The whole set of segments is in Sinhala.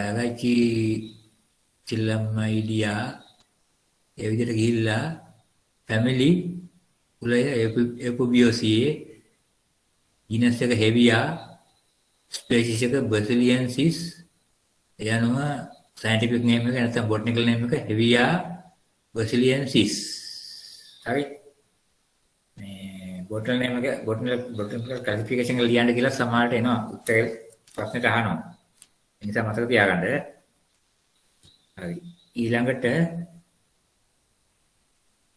ආරච්චි චිල්ලම්මයිඩියා ඒ විදිහට ගිහිල්ලා ෆැමිලි උලය එපොබියෝසියේ ජිනස් එක හෙවියා ස්පීෂිස් එක බසිලියන්සිස් එයනුව සයන්ටිෆික් නේම් එක නැත්නම් බොටනිකල් නේම් එක හෙවියා බසිලියන්සිස් හරි මේ බොටල් නේම් එක බොටනිකල් ක්ලාසිෆිකේෂන් එක ලියන්න කියලා සමහරට එනවා උත්තර ප්‍රශ්නෙට අහනවා ඒ නිසා මතක තියාගන්න හරි ඊළඟට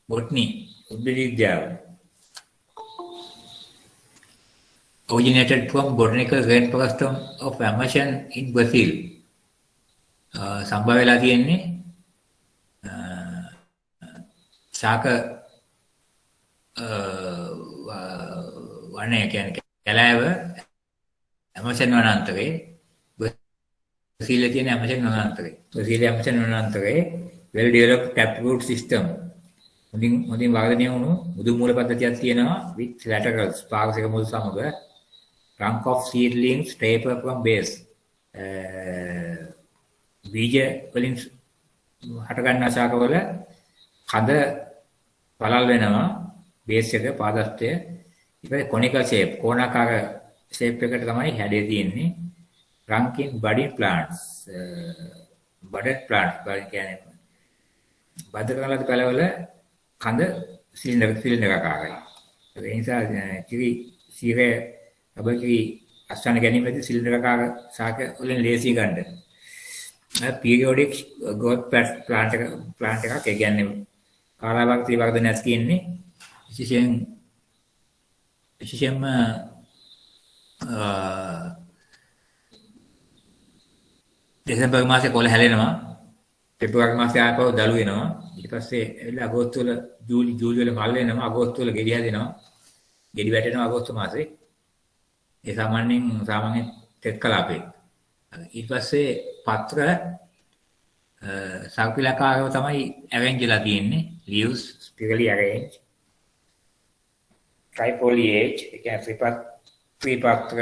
botany උද්භිද විද්‍යාව originated from botanical rainforest of Amazon in Brazil සම්භව වෙලා තියෙන්නේ ශාක වනය කියන්නේ කැලෑව ඇමසන් වනාන්තරයේ බ්‍රසීලයේ තියෙන ඇමසන් වනාන්තරයේ බ්‍රසීලයේ ඇමසන් වනාන්තරයේ well developed taproot system මුදින් වර්ධනය වුණු මුදු මූල පද්ධතියක් තියෙනවා with laterals පාර්ශ්වික මුල් සමග trunk of seedlings taper from base බීජ වලින් හට ගන්නා ශාකවල කඳ පළල් වෙනවා බේස් එක පාදස්තය ඊපස්සේ කොනිකල් ෂේප් කෝණාකාර ෂේප් එකට තමයි හැඩය තියෙන්නේ ranking budding plants budded plants කියන්නේ බද්ධ කරන පළවල කඳ සිලින්ඩර් ආකාරයි. ඒ නිසා කිරි සීරය අබකිරි අස්වැන්න ගැනීමේදී සිලින්ඩර් ආකාර ශාක වලින් ලේසි ගන්න. periodic growth plant එකක් ඒ කියන්නේ කාලාවර්ති වර්ධනයක් තියෙන්නේ විශේෂයෙන්ම දෙසැම්බර් මාසේ කොළ හැලෙනවා පෙබ්‍රුවාරි මාසේ ආපහු දළු වෙනවා ඊට පස්සේ එළ අගෝස්තු වල ජූලි වල මල් වෙනවා අගෝස්තු වල ගෙඩි හැදෙනවා ගෙඩි වැටෙනවා අගෝස්තු මාසේ ඒ සාමාන්‍යයෙන් තෙත් කලාපේ ඊට පස්සේ පත්‍ර සර්පිලාකාරව තමයි arrange වෙලා තියෙන්නේ leaves spirally arranged trifoliate ඒ කියන්නේ ත්‍රිපත්‍ර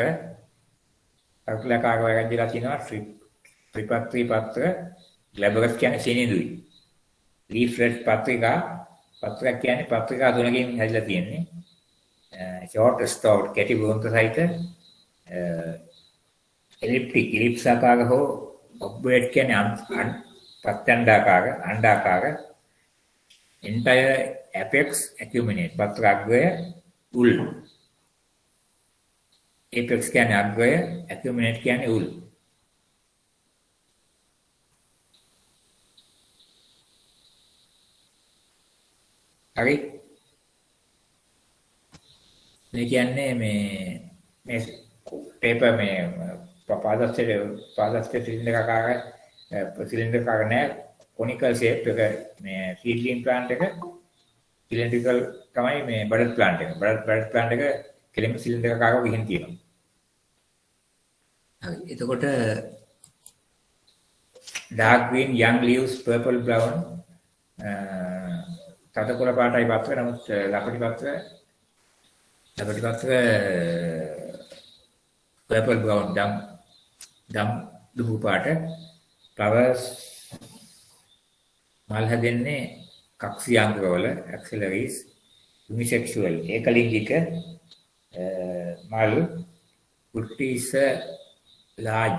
සර්පිලාකාරව arrange වෙලා තියෙනවා ත්‍රිපත්‍ර glabrous කියන්නේ සෙනෙඳුයි leaflet පත්‍රිකා කියන්නේ පත්‍රිකා තුනකින් හැදිලා තියෙන්නේ short stout කැටි වෘන්ත සහිත ellipse ආකාර හෝ oblate කියන්නේ ප්‍රත්‍යන්ඩාකාර අණ්ඩාකාර entire apex acuminate පත්‍ර අග්‍රය උල් apex කියන්නේ අග්‍රය acuminate කියන්නේ උල් හරි මේ කියන්නේ මේ paper මේ පාදස්තේ සිලින්ඩර් ආකාර නැහැ කොනිකල් ෂේප් එක මේ සීඩ්ලින් ප්ලාන්ට් එක සිලින්ඩ්‍රිකල් තමයි මේ බඩඩ් ප්ලාන්ට් එක බඩඩ් ප්ලාන්ට් එක කෙලින්ම සිලින්ඩර් ආකාරව ගිහින් තියෙනවා හරි එතකොට dark green young leaves purple brown තදකොළ පාටයි පත්‍ර නමුත් ලපටි පත්‍ර purple brown දම් දුහු පාට flowers මල් හැදෙන්නේ කක්ෂියාංගවල ඇක්සිලරීස් යුනිසෙක්ෂුවල් ඒකලිංගික මල් උට්ටිස ලාජ්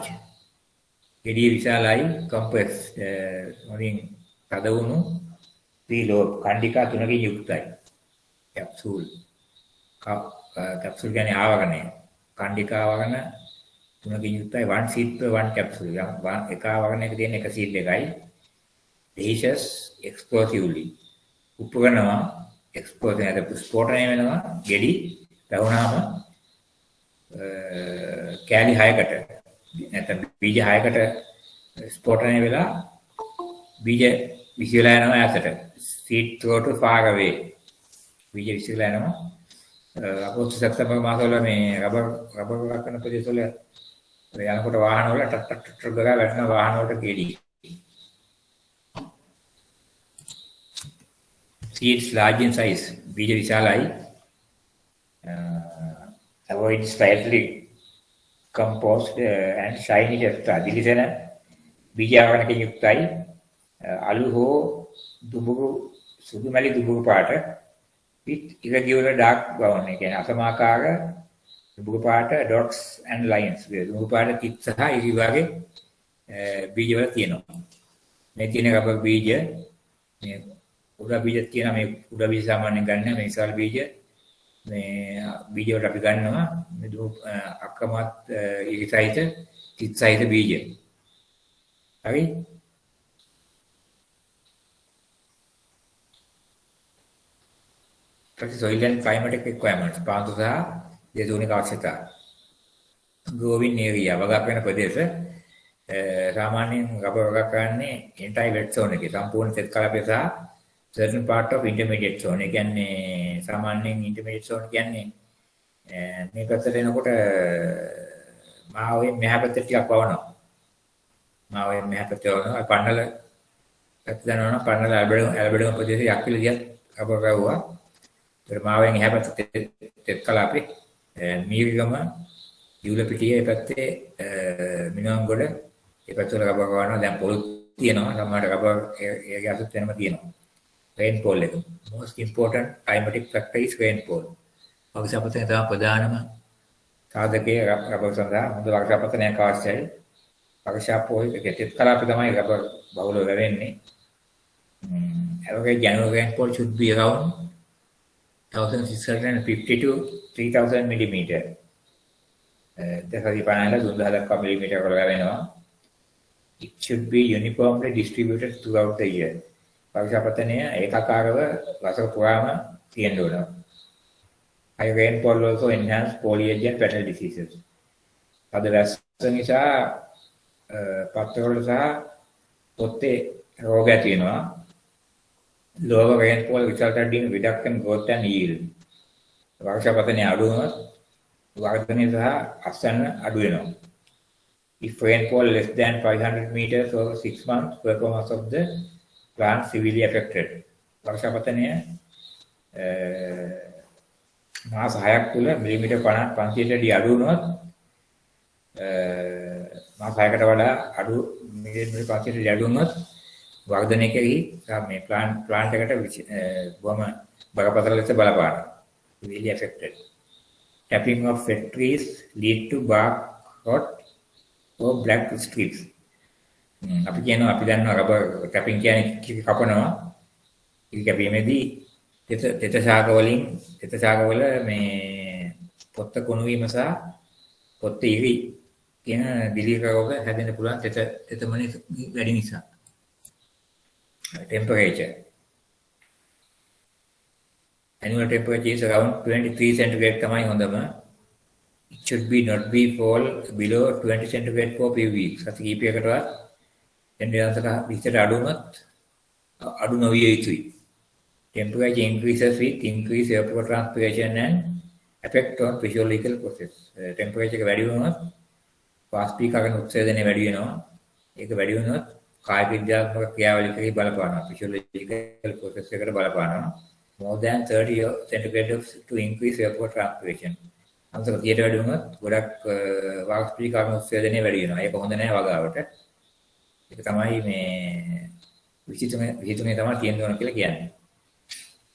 ගෙඩිය විශාලයි කොම්පැක්ට් වලින් තද වුණු ත්‍රිලෝබ් කණ්ඩිකා තුනකින් යුක්තයි කැප්සූල් කැප්සූල් කියන්නේ ආවරණය කණ්ඩිකා ආවරණ තුනකින් යුක්තයි one seed per one capsule එක ආවරණයක තියෙන එක සීඩ් එකයි Dehecious explosively උපකරනවා එක්ස්ප්ලෝෂන් එක ස්ෆෝටනය වෙනවා ගෙඩි වැහුණාම කෑලි 6කට නැත්නම් බීජ 6කට ස්ෆෝටනය වෙලා බීජ විසිරලා යනවා ඈතට seed throw to far away බීජ විසිරලා යනවා අගෝස්තු සැප්තැම්බර් මාසවල මේ රබර් කරන ප්‍රදේශවල යනකොට වාහන වල ටක් ගාලා වැටෙන වාහන වලට ගෙඩි seeds large in size බීජ විශාලයි avoid slightly composed and shiny just දිලිසෙන බීජ ආවරණකින් යුක්තයි. අලු හෝ දුඹුරු සුදු මැලි දුඹුරු පාට with irregular dark brown. ඒ කියන්නේ අසමාකාර දුඹුරු පාට dots and lines. දුඹුරු පාට කිත් සහ ඉරි වගේ බීජ වල තියෙනවා. මේ තියෙන රබර් බීජ මේ උඩ බීජ තියෙන මේ උඩ බීජ සාමාන්‍යයෙන් ගන්න මේ විශාල බීජ මේ බීජ වලට අපි ගන්නවා මේ අක්‍රමත් ඉරි සහිත කිත් සහිත බීජ. හරි? soil and climatic requirements පාන්දු සහ දේශගුණික අවශ්‍යතා. growing area වගා කරන ප්‍රදේශ සාමාන්‍යයෙන් රබර් වගා කරන්නේ anti wet zone එකේ සම්පූර්ණ තෙත් කලාපය සහ certain part of intermediate zone. ඒ කියන්නේ සාමාන්‍යයෙන් intermediate zone කියන්නේ මේ පැත්තට එනකොට මාවෙන් මෙහා පැත්තට ටිකක් වවනවා. මාවෙන් මෙහා පැත්තට වවනවා. පන්නල පැත්ත දනවනවා. පන්නල ඇල්බඩම ප්‍රදේශයේ යක්විලියක් රබර් වැවුවා. ඒත් මාවෙන් එහා පැත්තට තෙත් කලාපේ මීරිගම යුලපිටියේ පැත්තේ මිනුවන්ගොඩ ඒ පැත්තවල රබර් වවනවා. දැන් පොල් තියෙනවා. සමහරට රබර් ඒගේ අසුත් වෙනම තියෙනවා. rainfall එක. most important climatic factor is rainfall. වර්ෂාපතනය තමයි ප්‍රධානම සාධකයේ රබර් සඳහා හොඳ වර්ෂාපතනයක් අවශ්‍යයි. වර්ෂාපෝහික තෙත් කලාපේ තමයි රබර් බහුලව වැවෙන්නේ. average annual rainfall should be around 1650 to 3000 millimeter. දසදි පනහල 3000 millimeter වල වැවෙනවා. It should be uniformly distributed throughout the year. වර්ෂාපතනය ඒකාකාරව වසර පුරාම තියෙන්න ඕන. High rainfall also enhance foliage and petal diseases. අද වැස්ස නිසා පත්‍රවල සහ පොත්තේ රෝග ඇති වෙනවා. Lower rainfall resulted in reduction growth and yield. වර්ෂාපතනය අඩු වුණොත් වර්ධනය සහ අස්වැන්න අඩු වෙනවා. If rainfall less than 500 meters over 6 months, performance of the plant severely affected. වර්ෂාපතනය මාස 6ක් තුල මිලිමීටර් 500ට අඩු වුණොත් මාස 6කට වඩා අඩු මිලිමීටර් 500ට අඩු වුණොත් වර්ධනය කෙරෙහි මේ plant එකට බොහොම බරපතල ලෙස බලපානවා. Severely affected. Tapping of fat trees lead to bark rot or black streaks. අපි කියනවා අපි දන්නවා රබර් ටැපින් කියන්නේ කිරි කපනවා. කිරි කැපීමේදී තෙත ශාකවල මේ පොත්ත කුණු වීම සහ පොත්ත ඉරි කියන දිලීර රෝග හැදෙන්න පුළුවන් තෙතමනේ වැඩි නිසා. Temperature. Annual temperature is around 23 centigrade තමයි හොඳම. It should be not be fall below 20 centigrade for few weeks. සති කිහිපයකටවත් එන්ඩියන්සක විතර අඩු නොවිය යුතුයි. Temperature increases with increased evapotranspiration and effect on physiological process. Temperature එක වැඩි වුණොත් වාෂ්පීකරණ උත්සේදනය වැඩි වෙනවා. ඒක වැඩි වුණොත් කාය විද්‍යාත්මක ක්‍රියාවලිය කෙරෙහි බලපානවා. physiological process එකට බලපානවා. More than 30 centigrade to increase evapotranspiration. අන්තර 30ට වැඩි වුණොත් ගොඩක් වාෂ්පීකරණ උත්සේදනය වැඩි වෙනවා. ඒක හොඳ නැහැ වගාවට. ඒක තමයි මේ විචිතුනේ තමයි තියෙන්න ඕන කියලා කියන්නේ.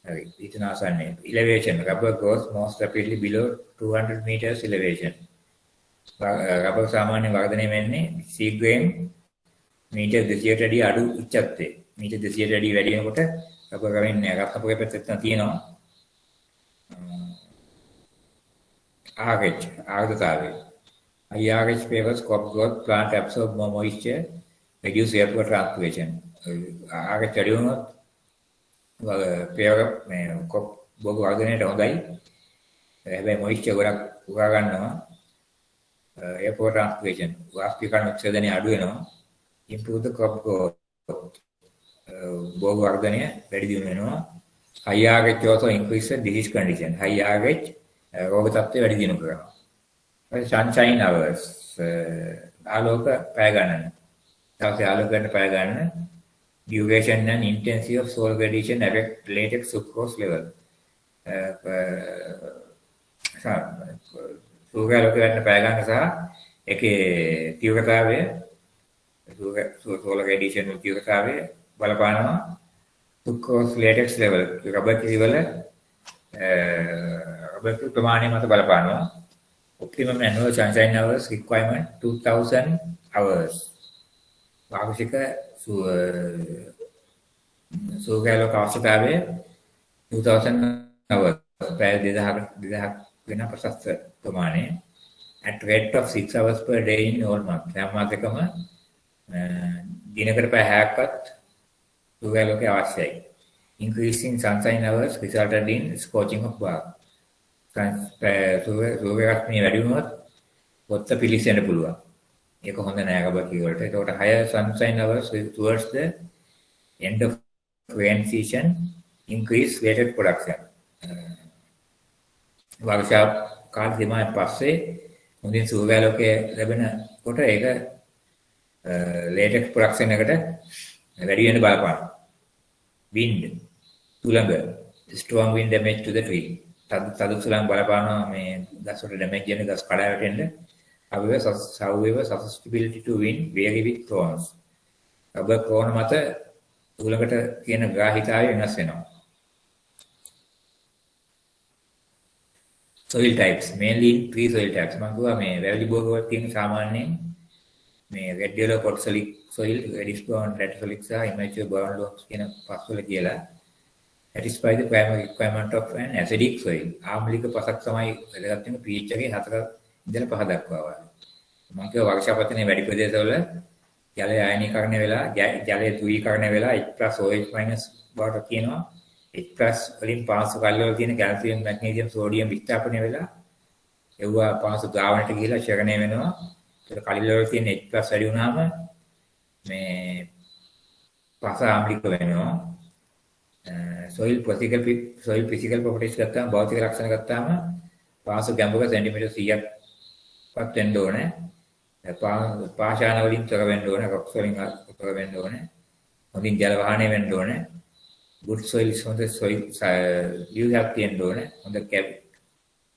හරි. ඊටන ආසන්නේ. Elevation. Rubber grows most rapidly below 200 meters elevation. Rubber සාමාන්‍ය වර්ධනය වෙන්නේ සීග්‍රයෙන් මීටර් 200ට වැඩි අඩු උච්චත්වයේ. මීටර් 200ට වැඩි වැඩි වෙනකොට රබර් වෙන්නේ රත්නපුරේ පැත්තට තියෙනවා. RH ආර්ද්‍රතාවය. RH favors crop growth, plant absorb more moisture, reduce evapotranspiration. RH වැඩි වුණොත් මේ crop බොග වර්ධනයට හොඳයි. හැබැයි moisture ගොඩක් උරා ගන්නවා. evapotranspiration වාෂ්පීකරණ උත්සේදනය අඩු වෙනවා. improve the crop growth. බොග වර්ධනය වැඩි දියුණු වෙනවා. high RH also increases disease condition. high RH රෝග තත්ත්වය වැඩි දියුණු කරනවා. sunshine hours ආලෝක පැය ගණන. තවසේ ආලෝක ගන්න පැය ගණන. duration and intensity of soil radiation affect latex sucrose level. සූර්යාලෝක ගන්න පැය ගණන සහ ඒකේ තීව්‍රතාවය solar radiation වල තීව්‍රතාවය බලපානවා sucrose latex level රබර් කිරි වල රබර් ප්‍රමාණය මත බලපානවා. Optimum annual sunshine hours requirement 2000 hours. වාර්ෂික සූර්යාලෝක අවශ්‍යතාවය 2000 hours. පැය 2000 වෙන ප්‍රශස්ත ප්‍රමාණය. At rate of 6 hours per day in all month. හැම මාසෙකම දිනකට පැය 6ක්වත් සූර්යාලෝකය අවශ්‍යයි. Increasing sunshine hours resulted in scorching of bark. සූර්ය රශ්මිය වැඩි වුණොත් පොත්ත පිලිසෙන්න පුළුවන්. ඒක හොඳ නෑ රබර් කී වලට. ඒකට higher sunshine hours towards the end of rain season increase weighted production. වර්ෂා කාල සීමාවෙන් පස්සේ හොඳින් සූර්යාලෝකය ලැබෙනකොට ඒක latex production එකට වැඩි වෙන බලපානවා. Wind සුළඟ strong wind damage to the tree. තද සුළං බලපානවා මේ ගස් වලට damage වෙන ගස් කඩා වැටෙන්න. However, susceptibility to wind vary with crones. Rubber ක්‍රෝන මත සුළඟට කියන ග්‍රාහිතාවය වෙනස් වෙනවා. Soil types, mainly in three soil types. මම කිව්වා මේ වැලි බෝග වල තියෙන සාමාන්‍යයෙන් මේ red yellow potsolic soil, reddish brown lateralic සහ immature brown loams කියන පස් වල කියලා. Satisfy the primary requirement of an acidic soil. ආම්ලික පසක් තමයි වැදගත් වෙන pH එකේ 4 ඉඳලා 5 දක්වා වගේ. මම කිව්වා වර්ෂාපතනයේ වැඩි ප්‍රදේශවල ජලය ආයනීකරණය වෙලා ජලය ධ්‍රුවීකරණය වෙලා H+OH- බවට කියනවා. H+ වලින් පාංශු කල්ල වල තියෙන කැල්සියම්, මැග්නීසියම්, සෝඩියම් විස්ථාපනය වෙලා ඒවා පාංශු ද්‍රාවණයට ගිහිලා ක්ෂරණය වෙනවා. ඒක කලිල වල තියෙන H+ වැඩි වුණාම මේ පස ආම්ලික වෙනවා. soil physical properties ගත්තාම භෞතික ලක්ෂණ ගත්තාම පාංශු ගැඹුර සෙන්ටිමීටර් 100ක්වත් වෙන්න ඕනේ. පාෂාණ වලින් තොර වෙන්න ඕනේ, රොක්ස් වලින් තොර වෙන්න ඕනේ. හොඳින් ජල වහණය වෙන්න ඕනේ. good soil is හොඳ soil liuයක් තියෙන්න ඕනේ. හොඳ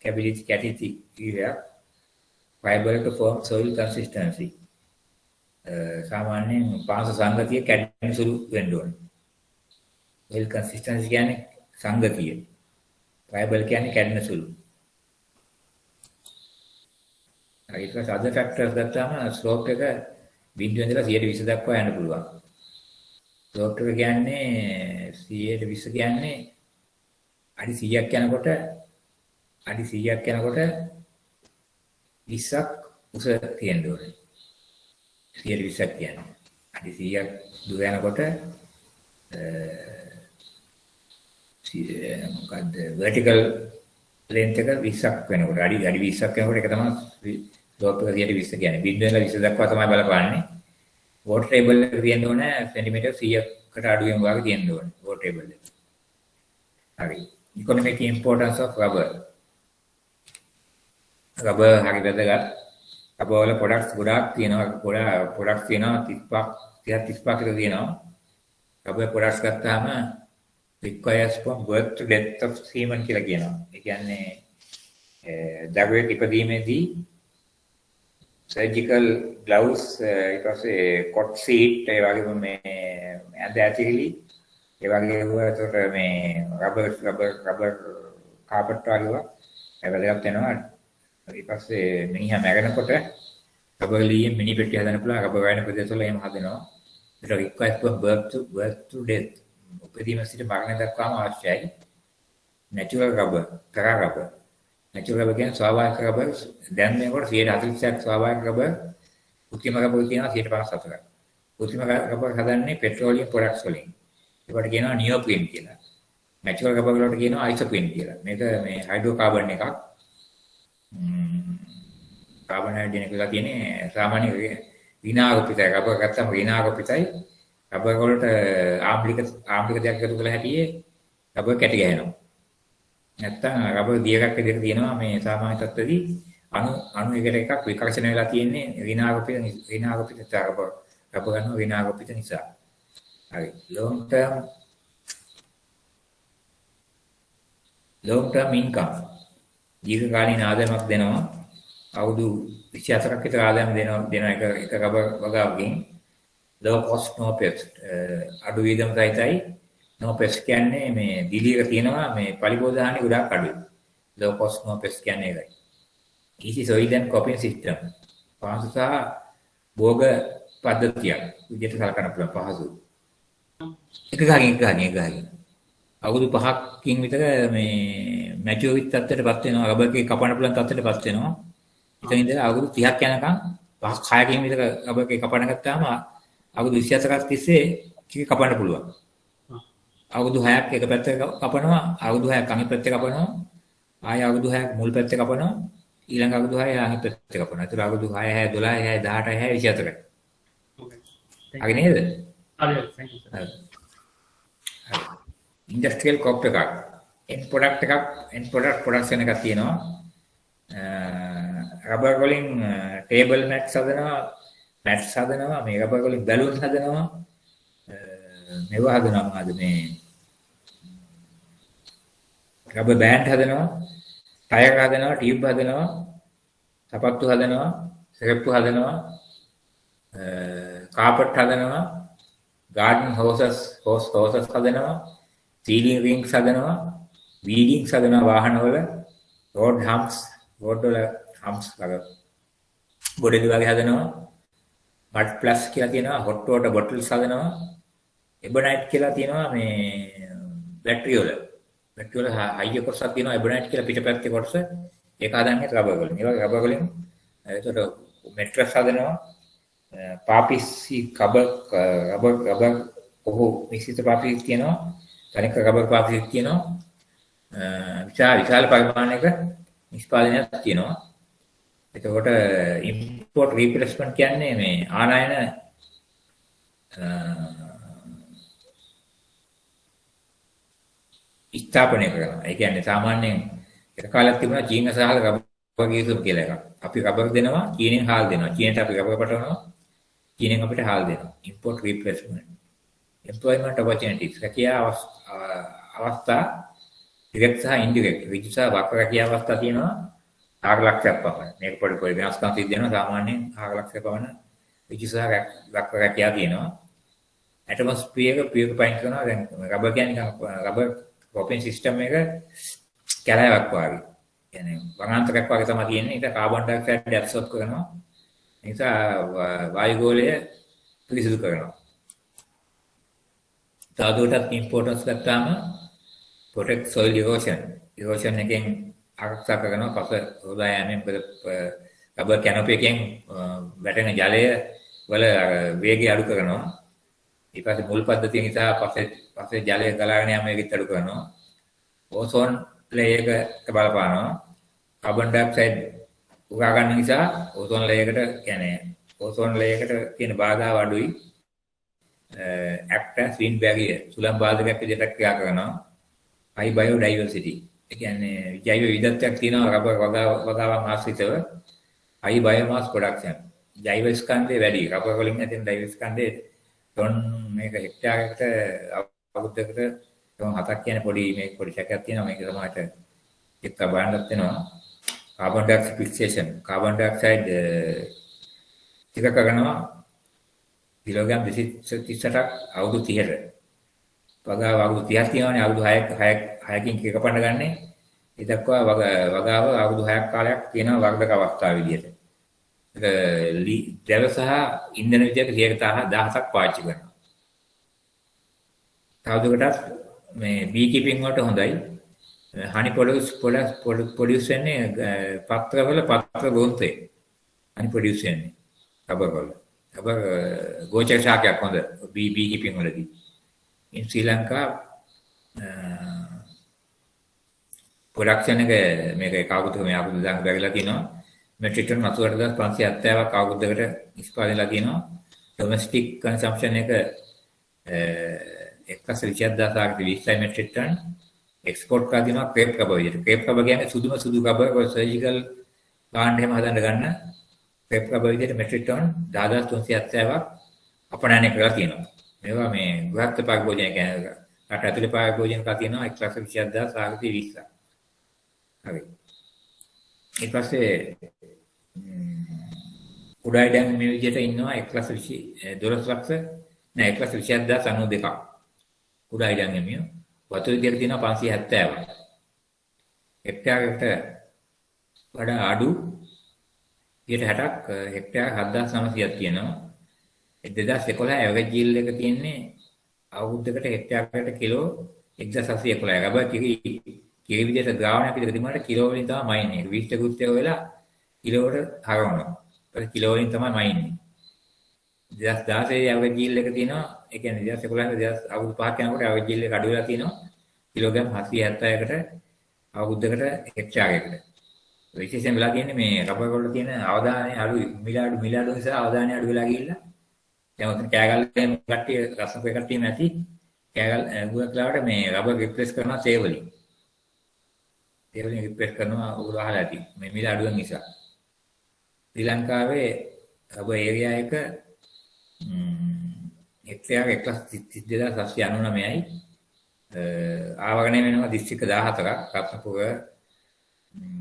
cavity liuයක්. fiber to form soil consistency. සාමාන්‍යයෙන් පාංශු සංගතිය කැඩෙන සුළු වෙන්න ඕනේ. soil consistency කියන්නේ සංගතිය. fiber කියන්නේ කැඩෙන සුළු. ඊට පස්සේ other factors ගත්තාම slope එක 0 ඉඳලා 120 දක්වා යන්න පුළුවන්. slope එක කියන්නේ 120 කියන්නේ අඩි 100ක් යනකොට 20ක් උස තියෙන්න ඕනේ. 120ක් කියන්නේ අඩි 100ක් දුර යනකොට මොකද්ද vertical length එක 20ක් වෙනකොට අඩි 20ක් වෙනකොට ඒක තමයි slope එක 120 කියන්නේ. 0 ඉඳලා 20 දක්වා තමයි බලපාන්නේ. water table එක තියෙන්න ඕනේ සෙන්ටිමීටර් 100කට අඩුවෙන් වගේ තියෙන්න ඕනේ water table එක. හරි. economic importance of rubber. rubber හරි වැදගත්. rubber වල products ගොඩාක් තියෙනවා. products තියෙනවා 35ක් විතර තියෙනවා. rubber products ගත්තාම requires from birth to death of semen කියලා කියනවා. ඒ කියන්නේ දරුවෙක් ඉපදීමේදී surgical gloves ඊට පස්සේ cot sheet ඒ වගේම මේ ඇඳ ඇතිරිලි ඒ වගේ වුණාට මේ rubber carpet වගේ වැදගත් වෙනවා. ඊට පස්සේ මිනිහා මැරෙනකොට rubber ලීයෙන් මිනි පෙට්ටිය හදන්න පුළුවන්. rubber වයින් ප්‍රදේශවල එහෙම හදනවා. ඒක requires from birth to death. උපදීම සිට මරණය දක්වාම අවශ්‍යයි. natural rubber, terra rubber. natural rubber කියන්නේ ස්වාභාවික rubber. දැන් මේකට 140ක් ස්වාභාවික rubber. කෘත්‍රිම rubber කියනවා 154ක්. කෘත්‍රිම rubber හදන්නේ petroleum products වලින්. ඒකට කියනවා neoprene කියලා. natural rubber වලට කියනවා isoprene කියලා. මේක මේ hydrocarbon එකක්. carbon dioxide කියලා කියන්නේ සාමාන්‍ය ඍණාරෝපිතයි. rubber ගත්තම ඍණාරෝපිතයි. රබර් වලට ආම්ලික දෙයක් එකතු කරලා හැටියේ රබර් කැටි ගහනවා. නැත්තම් රබර් දියයක් විදිහට තියෙනවා මේ සාමාන්‍ය තත්ත්වදී අණු එකට එකක් විකර්ෂණය වෙලා තියෙන්නේ ඍණාරෝපිත රබර් ගන්න ඍණාරෝපිත නිසා. හරි. long term income දීර්ඝකාලීන ආදායමක් දෙනවා. අවුරුදු 24ක් විතර ආදායම දෙන එක rubber වගාවකින් low cost no pest අඩු වියදම් සහිතයි no pest කියන්නේ මේ දිලියක තියෙනවා මේ පරිපෝෂණය ගොඩාක් අඩුයි low cost no pest කියන්නේ ඒකයි easy soil and cropping system පහසු සහ භෝග පද්ධතියක් විදිහට සලකන්න පුළුවන් පහසු එක ගහකින් අවුරුදු 5කින් විතර මේ මැචුරිටි තත්ත්වයටපත් වෙනවා රබර් එකේ කපන්න පුළුවන් තත්ත්වයටපත් වෙනවා එතන ඉඳලා අවුරුදු 30ක් යනකම් 5-6කින් විතර රබර් එකේ කපන්න ගත්තාම අවුරුදු 24ක් තිස්සේ කික කපන්න පුළුවන් අවුරුදු 6ක් එක පැත්තක කපනවා අවුරුදු 6ක් අනිත් පැත්තේ කපනවා ආය අවුරුදු 6ක් මුල් පැත්තේ කපනවා ඊළඟ අවුරුදු 6 අනිත් පැත්තේ කපනවා ඒතර අවුරුදු 6 6 12 6 18 6 24යි හරි නේද හරි thank you sir industrial crop එකක් end product එකක් end product production එකක් තියෙනවා රබර් වලින් ටේබල් මැට්ස් හදනවා මේ රබර් වලින් බැලුන් හදනවා මේවා හදනවා මොනවද මේ රබර් බෑන්ඩ් හදනවා ටයර් හදනවා ටියුබ් හදනවා සපත්තු හදනවා සෙරෙප්පු හදනවා කාපට් හදනවා garden hoses හදනවා ceiling rings හදනවා weedings හදනවා වාහනවල road humps වල humps වගේ ගොඩේ වගේ හදනවා mud plus කියලා තියෙනවා hot water bottles හදනවා ebonite කියලා තියෙනවා මේ බැටරි වල හයිය කොටසක් තියෙනවා ebonite කියලා පිටපැත්තේ කොටස ඒක හදන්නේ රබර් වලින් ඒ වගේ රබර් වලින් ඒකට mattress හදනවා පාපිසි රබර් ඔහු මිශ්‍රිත පාපිසි තියෙනවා තනික රබර් පාපිසි තියෙනවා විශාල පරිමාණයක නිෂ්පාදනයක් තියෙනවා එතකොට import replacement කියන්නේ මේ ආනයන ස්ථාපනය කරනවා. ඒ කියන්නේ සාමාන්‍යයෙන් එක කාලයක් තිබුණා චීන සහල් රබර් ගීසුම් කියලා එකක්. අපි රබර් දෙනවා චීනෙන් හාල් දෙනවා. චීනට අපි රබර් පටවනවා චීනෙන් අපිට හාල් දෙනවා. import replacement. employment opportunities. රැකියා අවස්ථා direct සහ indirect. ඍජු සහ වක්‍ර රැකියා අවස්ථා තියෙනවා 4 ලක්ෂයක් පමණ. මේක පොඩි වෙනස්කම් සිද්ධ වෙනවා සාමාන්‍යයෙන් 4 ලක්ෂයක් පමණ ඍජු සහ වක්‍ර රැකියා තියෙනවා. ඇටමොස්ෆියර් පියුරිෆයින් කරනවා. දැන් රබර් කියන්නේ රබර් cropping system එක කැලෑවක් වගේ. කියන්නේ වනාන්තරයක් වගේ තමයි තියෙන්නේ. ඒක කාබන් ඩයොක්සයිඩ් ඇබ්සෝබ් කරනවා. ඒ නිසා වායුගෝලය පිරිසිදු කරනවා. තවදුරටත් ඉම්පෝර්ටන්ස් ගත්තාම protect soil erosion. erosion එකෙන් ආරක්ෂා කරනවා පස හොදා යෑමෙන් රබර් කැනොපි එකෙන් වැටෙන ජලය වල වේගය අඩු කරනවා. ඊට පස්සේ මුල් පද්ධතිය නිසා පස්සේ ජලය ගලාගෙන යාම වේගයත් අඩු කරනවා. ඕසෝන් ලේයර් එක බලපානවා. කාබන් ඩයොක්සයිඩ් උගා ගන්න නිසා ඕසෝන් ලේයර් එකට කියන්නේ ඕසෝන් ලේයර් එකට තියෙන බාධා අඩුයි. act as wind barrier සුළං බාධකයක් විදිහට ක්‍රියා කරනවා. high biodiversity ඒ කියන්නේ ජෛව විවිධත්වයක් තියෙනවා රබර් වගාවන් ආශ්‍රිතව high biomass production ජෛව ස්කන්ධය වැඩි රබර් වලින් ඇතිවන ජෛව ස්කන්ධය ටොන් මේක හෙක්ටාරයකට අවුරුද්දකට ටොන් 7ක් කියන පොඩි සැකයක් තියෙනවා මේක සමහරට එක්ක බලන්නත් වෙනවා කාබන් ඩයොක්සයිඩ් ෆික්සේෂන් කාබන් ඩයොක්සයිඩ් ටික කරනවා කිලෝග්‍රෑම් 238ක් අවුරුදු 30ට වගාව අවුරුදු 30ක් තියෙනවානේ අවුරුදු 6කින් එක පන්න ගන්නේ ඒ දක්වා වගාව අවුරුදු 6ක් කාලයක් තියෙනවා වර්ධක අවස්ථාව විදියට ඒක ද්‍රව සහ ඉන්ධන විදියට 10%ක් පාවිච්චි කරනවා තවදුරටත් මේ බී කීපින් වලට හොඳයි හනි ප්‍රොඩියුස් වෙන්නේ පත්‍රවල පත්‍ර ගොන්තේ හනි ප්‍රොඩියුස් වෙන්නේ රබර් වල රබර් ගෝචර ශාකයක් හොඳ බී කීපින් වලදී in Sri Lanka production එක මේක කවුරුත් මේ අවුරුදු දාන්න බැරිලා තිනවා මෙට්‍රික් ටන් 88570ක් අවුරුද්දකට නිෂ්පාදනයලා තිනවා domestic consumption එක 124000ක් මෙට්‍රික් ටන් export කරලා තිනවා crepe rubber විදියට crepe rubber කියන්නේ සුදු rubber ඔය surgical ගාන්න එහෙම හදන්න ගන්න crepe rubber විදියට මෙට්‍රික් ටන් 10370ක් අපනයනය කරලා තියෙනවා මේවා මේ ගෘහස්ත පරිභෝජන කියන්නේ රට ඇතුලේ පරිභෝජන කරලා තියෙනවා 120020ක්. හරි. ඊට පස්සේ කුඩායි දැන් මේ විදිහට ඉන්නවා 1,12,00,000 නෑ 1,27,092ක්. කුඩායි දැන් එමියෝ වතුර විදිහට තියෙනවා 570ක්. හෙක්ටයාරයකට වඩා අඩු 60ක් හෙක්ටයාර 7,900ක් තියෙනවා. 2011 ඇවරේජ් yield එක තියෙන්නේ අවුරුද්දකට හෙක්ටයාරයකට කිලෝ 1,711. රබර් කිරි විදිහට ද්‍රාවණයක් විදිහට තිබුණාට කිලෝ වලින් තමයි මයින් එක. 20 කෘත්‍ය වෙලා කිලෝවට හරවනවා. ඒක කිලෝ වලින් තමයි මයින්නේ. 2016 ඇවරේජ් yield එක තියෙනවා. ඒ කියන්නේ 2011 අවුරුදු 5ක් යනකොට ඇවරේජ් yield එක අඩු වෙලා තියෙනවා. කිලෝග්‍රෑම් 770කට අවුරුද්දකට හෙක්ටයාරයකට. විශේෂයෙන් වෙලා තියෙන්නේ මේ රබර් වල තියෙන අවදානය අඩුයි. මිලාඩු නිසා අවදානය අඩු වෙලා ගිහිල්ලා දැන් උතන කෑගල්ලේ කට්ටිය රසපේ කට්ටිය නැති කෑගල් ගුණ කලාවට මේ රබර් රිප්ලේස් කරනවා තේවලින්. තේවලින් රිප්ලේස් කරනවා උගල අහලා ඇති. මේ මිලාඩුව නිසා. ශ්‍රී ලංකාවේ රබර් ඒරියා එක හෙක්ටයාර 1,32,799යි. ආවරණය වෙනවා දිස්ත්‍රික්ක 14ක්. රත්නපුර,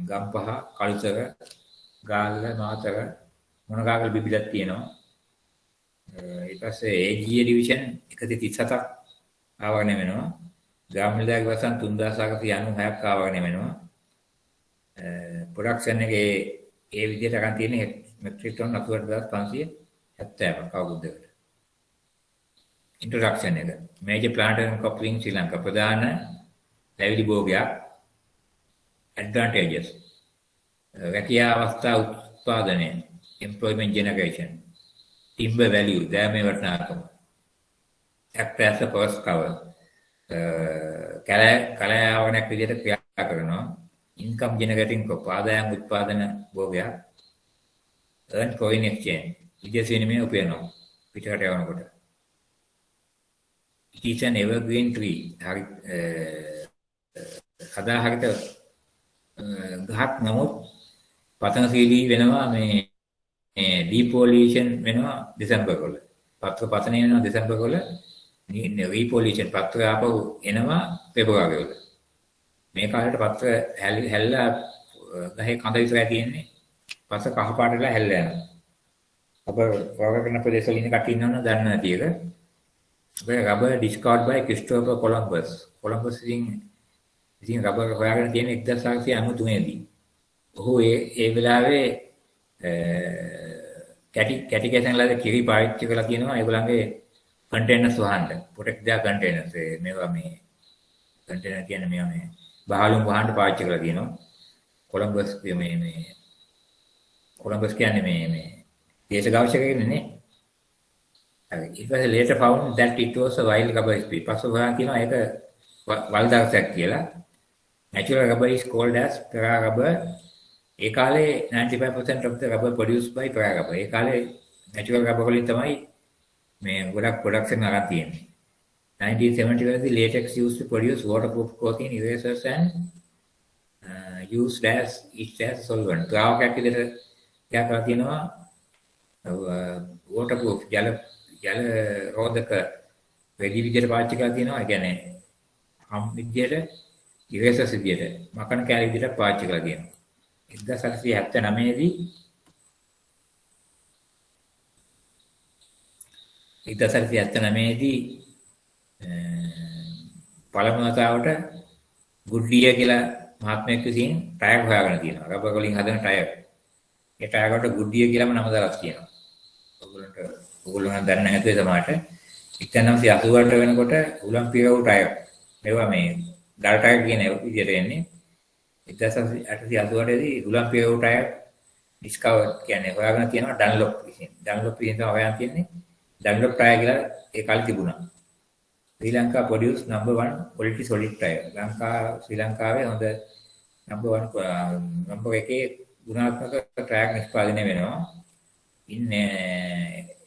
ගම්පහ, කළුතර, ගාල්ල, මාතර, මොනගාගල බිබිලක් තියෙනවා. ඊට පස්සේ AGA ඩිවිෂන් 137ක් ආවරණය වෙනවා. ග්‍රාමීණදාගේ වසන් 3,496ක් ආවරණය වෙනවා. ප්‍රොඩක්ෂන් එකේ ඒ විදිහට අරන් තියෙන්නේ මෙට්‍රික් ටන් 88,570ක් අවුරුද්දකට. ඉන්ට්‍රොඩක්ෂන් එක. මේජර් ප්ලාන්ට් ඇන්ඩ් කප්ලින් ශ්‍රී ලංකා ප්‍රධාන පැවිදි භෝගයක්. ඇඩ්වාන්ටේජස්. රැකියා අවස්ථා උත්පාදනය. employment generation. timber value. දෑමේ වටිනාකම. act as a first cover. කලය ආවරණයක් විදිහට ක්‍රියා කරනවා. income generating crop. ආදායම් උත්පාදන භෝගයක්. earn foreign exchange. විදේශ විනිමය උපයනවා. පිටරට යවනකොට. It is an evergreen tree. සදාහරිත ගහක් නමුත් පතනශීලී වෙනවා මේ ඩීපොලියුෂන් වෙනවා දෙසැම්බර් වල. පත්‍ර පතනය වෙනවා දෙසැම්බර් වල. රීපොලියුෂන් පත්‍ර ආපහු එනවා පෙබරවාරි වල. මේ කාලේට පත්‍ර හැල්ලා ගහේ කඳ විතරයි තියෙන්නේ. පස්ස කහ පාටලා හැල්ලා යනවා. අප වග කරන ප්‍රදේශ වල ඉන්න කට්ටිය ඉන්නවනේ දන්නේ නැති එක. Rubber discovered by Christopher Columbus. Columbus ඉතින් රබර් හොයාගෙන තියෙන 1993 දී. ඔහු ඒ වෙලාවේ කැටි කැසන්ලාද කිරි පාවිච්චි කරලා කියනවා ඒගොල්ලන්ගේ කන්ටේනර්ස් වහන්න. Protect their containers. මේවා මේ කන්ටේනර් කියන්නේ මේවා මේ බහලුම් වහන්න පාවිච්චි කරලා කියනවා. කොලම්බස් කොලම්බස් කියන්නේ මේ දේශගාවශකයෙන්නේ නේ. It was later found that it was a wild rubber species. පස්ව හොයන් කියනවා ඒක වල්දාසයක් කියලා. Natural rubber is called as para rubber. ඒ කාලේ 95% of the rubber produced by para rubber. ඒ කාලේ natural rubber වලින් තමයි මේ ගොඩක් production අරන් තියෙන්නේ. 1970 වලදී latex used to produce waterproof clothing erasers and used as solvent. ද්‍රාවකයක් විදිහට ක්‍රියා කරලා තියෙනවා. waterproof ජල රෝධක වැඩි විදිහට පාවිච්චි කරලා තියෙනවා. ඒ කියන්නේ හම් විදිහට ඉරේසර්ස් විදිහට මකන කැලි විදිහට පාවිච්චි කරලා තියෙනවා. 1879 දී 1879 දී පළමු වතාවට ගුඩ්ඩිය කියලා මහත්මයෙක් විසින් ටයර් හොයාගෙන තියෙනවා. රබර් වලින් හදන ටයර්. ඒ ටයර් වලට ගුඩ්ඩිය කියලාම නම දාලා තියෙනවා. ඔයගොල්ලෝ දන්නේ නැතුව සමහරට 1988 වෙනකොට උලම් පිරවු ටයර්. මේවා මේ ඩල් ටයර් කියන විදිහට එන්නේ. 1888 දී උලම් පිරවු ටයර් ඩිස්කවර් කියන්නේ හොයාගෙන තියෙනවා ඩන්ලොප් විසින්. ඩන්ලොප් විසින් තමයි හොයන් තියෙන්නේ. ඩන්ලොප් ටයර් කියලා ඒ කාලේ තිබුණා. ශ්‍රී Lanka produce number 1 quality solid tire. ශ්‍රී ලංකාවේ හොඳ number 1 number 1 ගුණාත්මක ටයර් නිෂ්පාදනය වෙනවා. ඉන්නේ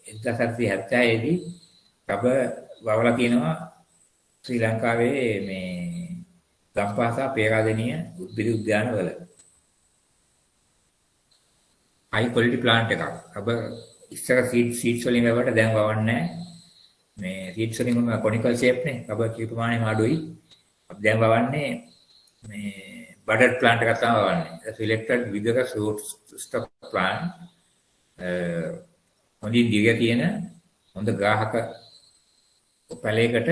1970 දී රබර් වවලා තියෙනවා ශ්‍රී ලංකාවේ මේ ගම්පහ පේරාදෙණිය උද්භිද උද්‍යාන වල. high quality plant එකක්. රබර් ඉස්සර seeds වලින් වැවට දැන් වවන්නේ නැහැ. මේ seeds වලින් උන conical shape නේ. රබර් කී ප්‍රමාණයම අඩුයි. අපි දැන් වවන්නේ මේ budded plant එකක් තමයි වවන්නේ. Selected vigorous root stock plant හොඳින් දිග තියෙන හොඳ ග්‍රාහක පැලයකට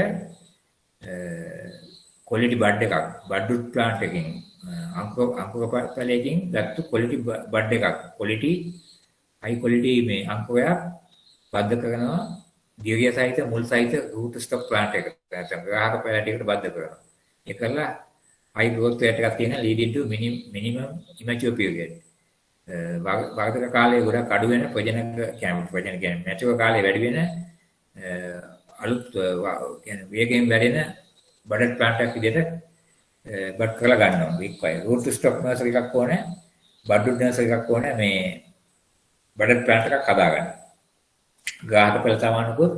ක්වොලිටි බඩ් එකක් බඩ් ප්ලාන්ට් එකකින් අංකුර පැලයකින් ගත්ත ක්වොලිටි බඩ් එකක් ක්වොලිටි හයි ක්වොලිටි මේ අංකුරයක් බද්ධ කරනවා දිගිය සහිත මුල් සහිත රූට් ස්ටොක් ප්ලාන්ට් එකකට නැත්නම් ග්‍රාහක පැලයකට බද්ධ කරනවා ඒක කරලා high growth rate එකක් තියෙන leading to minimum immature period වර්ධක කාලයේ ගොඩක් අඩු වෙන ප්‍රජනන කියන්නේ මැචුවර් කාලේ වැඩි වෙන අලුත් කියන්නේ වේගයෙන් වැඩෙන බඩට් ප්ලාන්ට් එකක් විදිහට බඩ් කරලා ගන්නවා වික්වයි රූට් ස්ටොක් නර්සරි එකක් ඕනේ බඩ් නර්සරි එකක් ඕනේ මේ බඩට් ප්ලාන්ට් එකක් හදාගන්න ග්‍රාහක පෙළ තවන්නකොත්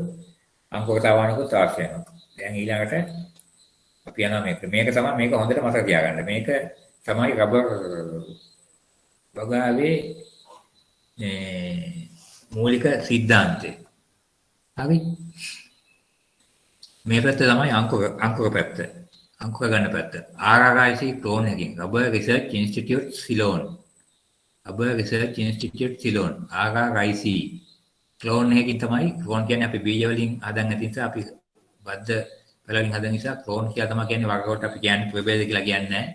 අංකුර තවන්නකොත් අවශ්‍ය වෙනවා දැන් ඊළඟට අපි යනවා මේක තමයි මේක හොඳට මතක තියාගන්න මේක තමයි රබර් වගාවේ මූලික સિદ્ધාන්තය. හරි. මේ පැත්ත තමයි අංකුර පැත්ත. අංකුර ගන්න පැත්ත. RRIC ක්ලෝන් එකකින් Rubber Research Institute Ceylon. Rubber Research Institute Ceylon RRIC clone එකකින් තමයි ක්ලෝන් කියන්නේ අපි බීජ වලින් හදන්න නැති නිසා අපි බද්ධ වලින් හදන නිසා ක්ලෝන් කියලා තමයි කියන්නේ වර්ගවට අපි කියන්නේ ප්‍රභේද කියලා කියන්නේ නැහැ.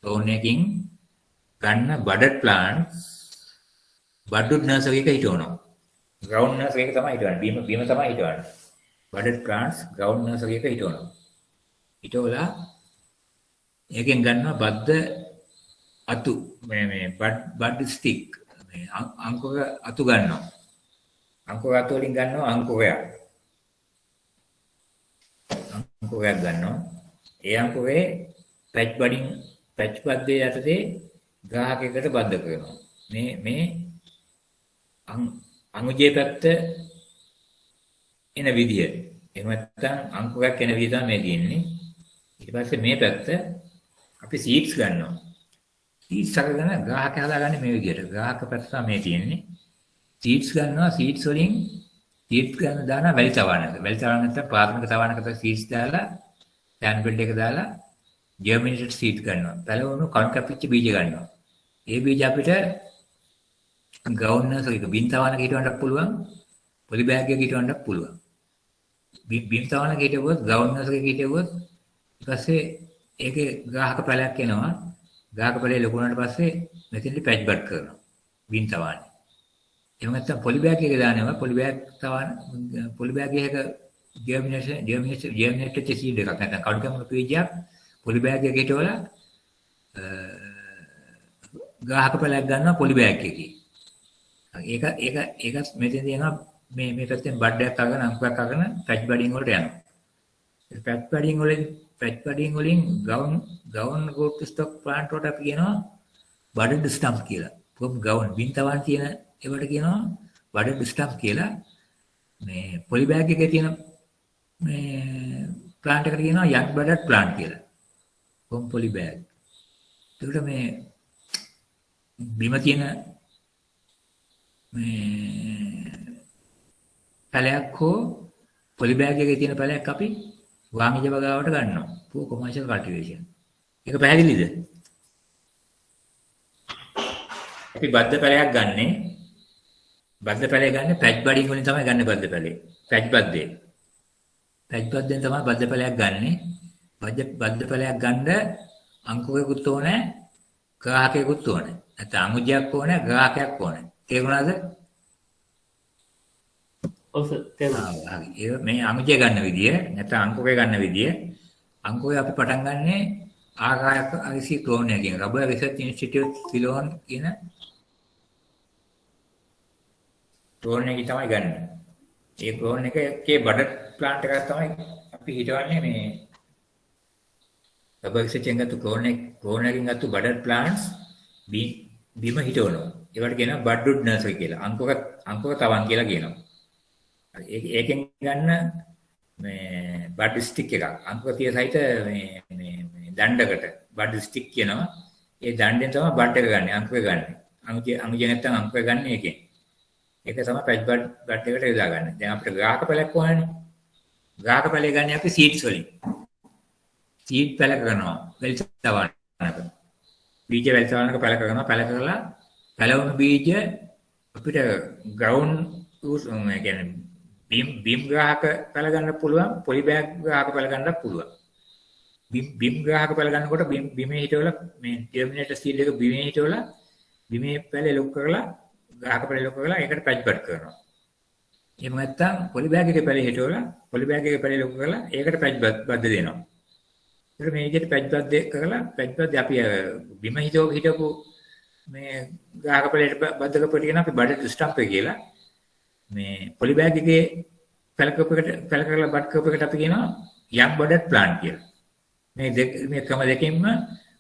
ක්ලෝන් එකකින් ගන්න බඩට් ප්ලාන්ට්ස් බඩුඩ් නර්සරි එක හිටවනවා. ග්‍රවුන්ඩ් නර්සරි එක තමයි හිටවන්නේ. බීම තමයි හිටවන්නේ. බඩට් ප්ලාන්ට්ස් ග්‍රවුන්ඩ් නර්සරි එක හිටවනවා. හිටවලා ඒකෙන් ගන්නවා බද්ධ අතු මේ බඩ් ස්ටික් මේ අංකුර අතු ගන්නවා. අංකුර අතු වලින් ගන්නවා අංකුරයක්. අංකුරයක් ගන්නවා. ඒ අංකුරේ පැච් බද්දේ යටතේ ග්‍රාහකයකට බද්ධ කරනවා. මේ අංගුජේ පැත්ත එන විදිය. එහෙම නැත්නම් අංකුරයක් එන විදිය තමයි මේ තියෙන්නේ. ඊට පස්සේ මේ පැත්ත අපි සීඩ්ස් ගන්නවා. සීඩ්ස් අරගෙන ග්‍රාහකයා හදාගන්නේ මේ විදියට. ග්‍රාහක පැත්ත තමයි මේ තියෙන්නේ. සීඩ්ස් ගන්නවා සීඩ්ස් වලින් සීඩ්ස් ගන්න දාන වැලි තවන්නක. වැලි තවන්න නැත්නම් ප්‍රාථමික තවන්නකට සීඩ්ස් දාලා සෑම්පල් එක දාලා ජර්මිනේටඩ් සීඩ් ගන්නවා. පළවුණු කණු කැපිච්ච බීජ ගන්නවා. ඒ බීජ අපිට ග්‍රවුන්ඩ් නර්සරි එක බිම් තවන්නක හිටවන්නත් පුළුවන්. පොලි බෑග් එකක හිටවන්නත් පුළුවන්. බිම් තවන්නක හිටවුවොත් ග්‍රවුන්ඩ් නර්සරි එකක හිටවුවොත් ඊට පස්සේ ඒකේ ග්‍රාහක පැලයක් එනවා. ග්‍රාහක පැලේ ලොකු වුණාට පස්සේ මෙතනදි පැච් බඩ් කරනවා. බිම් තවන්නේ. එහෙම නැත්නම් පොලි බෑග් එකේ දානවා. පොලි බෑග් එකක ජර්මිනේටඩ් සීඩ් එකක් නැත්නම් කඩු කැමුණු බීජයක් පොලි බෑග් එකකට හිටවලා ග්‍රාහක පැලයක් ගන්නවා පොලි බෑග් එකේ. ඒක මෙතෙන් දෙනවා මේ පැත්තෙන් බඩයක් අරගෙන අංකුරයක් අරගෙන පැච් බඩින් වලට යනවා. ඒ පැච් බඩින් වලින් ගවුන් රූට් ස්ටොක් ප්ලාන්ට් වලට අපි කියනවා බඩඩ් ස්ටම්ප් කියලා. ගවුන් බින්තවන් තියෙන ඒවට කියනවා බඩඩ් ස්ටම්ප් කියලා. මේ පොලි බෑග් එකේ තියෙන මේ ප්ලාන්ට් එකට කියනවා යන් බඩඩ් ප්ලාන්ට් කියලා. පොලි බෑග්. ඒකට මේ බිම තියෙන මේ පැලයක් හෝ පොලි බෑග් එකේ තියෙන පැලයක් අපි වාණිජ වගාවට ගන්නවා. for commercial cultivation. ඒක පැහැදිලිද? අපි බද්ධ පැලයක් ගන්නෙ බද්ධ පැලය ගන්න පැච් බඩින් වලින් තමයි ගන්න බද්ධ පැලේ. පැච් බද්දේ. පැච් බද්දෙන් තමයි බද්ධ පැලයක් ගන්නෙ. බද්ධ පැලයක් ගන්න අංකුරයකුත් ඕනේ ග්‍රාහකයෙකුත් ඕනේ. නැත්නම් අමුජයක් ඕනේ ග්‍රාහකයක් ඕනේ. තේරුණාද? ඔව් සර් තේරුණා. හරි. මේ අමුජය ගන්න විදිය නැත්නම් අංකුරය ගන්න විදිය අංකුරය අපි පටන් ගන්නෙ RRIC ක්ලෝන් එකකින්. Rubber Research Institute Ceylon කියන ක්ලෝන් එකයි තමයි ගන්න. ඒ ක්ලෝන් එකේ බඩ ප්ලාන්ට් එකක් තමයි අපි හිතවන්නේ මේ Rubber Research එකෙන් ගත්ත ක්ලෝන් එකකින් ගත්ත බඩ ප්ලාන්ට්ස් බිම හිටවනවා. ඒවට කියනවා බඩ්ඩුඩ් නර්සරි කියලා. අංකුර තවන් කියලා කියනවා. ඒකෙන් ගන්න මේ බඩ් ස්ටික් එකක්. අංකුර තිය සහිත මේ දණ්ඩකට බඩ් ස්ටික් කියනවා. ඒ දණ්ඩෙන් තමයි බඩ් එක ගන්න. අංකුර ගන්න. අමුජ නැත්තම් අංකුර ගන්න එකෙන්. ඒක තමයි පැච් බඩ් එකට යොදා ගන්න. දැන් අපිට ග්‍රාහක පැලයක් ඕනනේ. ග්‍රාහක පැලය ගන්න අපි සීඩ්ස් වලින්. සීඩ් පැල කරනවා. වැලි තවන්නක. බීජ වැලි තවන්නක පැල කරනවා. පැල කරලා පැලවුණු බීජ අපිට ග්‍රවුන්ඩ් කියන්නේ බීම් ග්‍රාහක පැල ගන්න පුළුවන් පොලි බෑග් ග්‍රාහක පැල ගන්නත් පුළුවන්. බීම් ග්‍රාහක පැල ගන්නකොට බීමේ හිටවල මේ ටර්මිනේටර් ස්ටීල් එක බීමේ හිටවල බීමේ පැලේ ලොක් කරලා ග්‍රාහක පැලේ ලොක් කරලා ඒකට පැච් බඩ් කරනවා. එහෙම නැත්නම් පොලි බෑග් එකේ පැලේ හිටවල පොලි බෑග් එකේ පැලේ ලොක් කරලා ඒකට පැච් බද්ද දෙනවා. ඒක මේ විදිහට පැච් බද්ද කරලා පැච් බද්ද අපි බීම හිටවපු මේ ග්‍රාහක පැලේට බද්ද කරපුවට කියන අපි බඩ ස්ටම්ප් එක කියලා. මේ පොලි බෑග් එකේ පැල කරලා බඩ් කරපුවට අපි කියනවා යම් බඩඩ් ප්ලාන්ට් කියලා. මේ ක්‍රම දෙකෙන්ම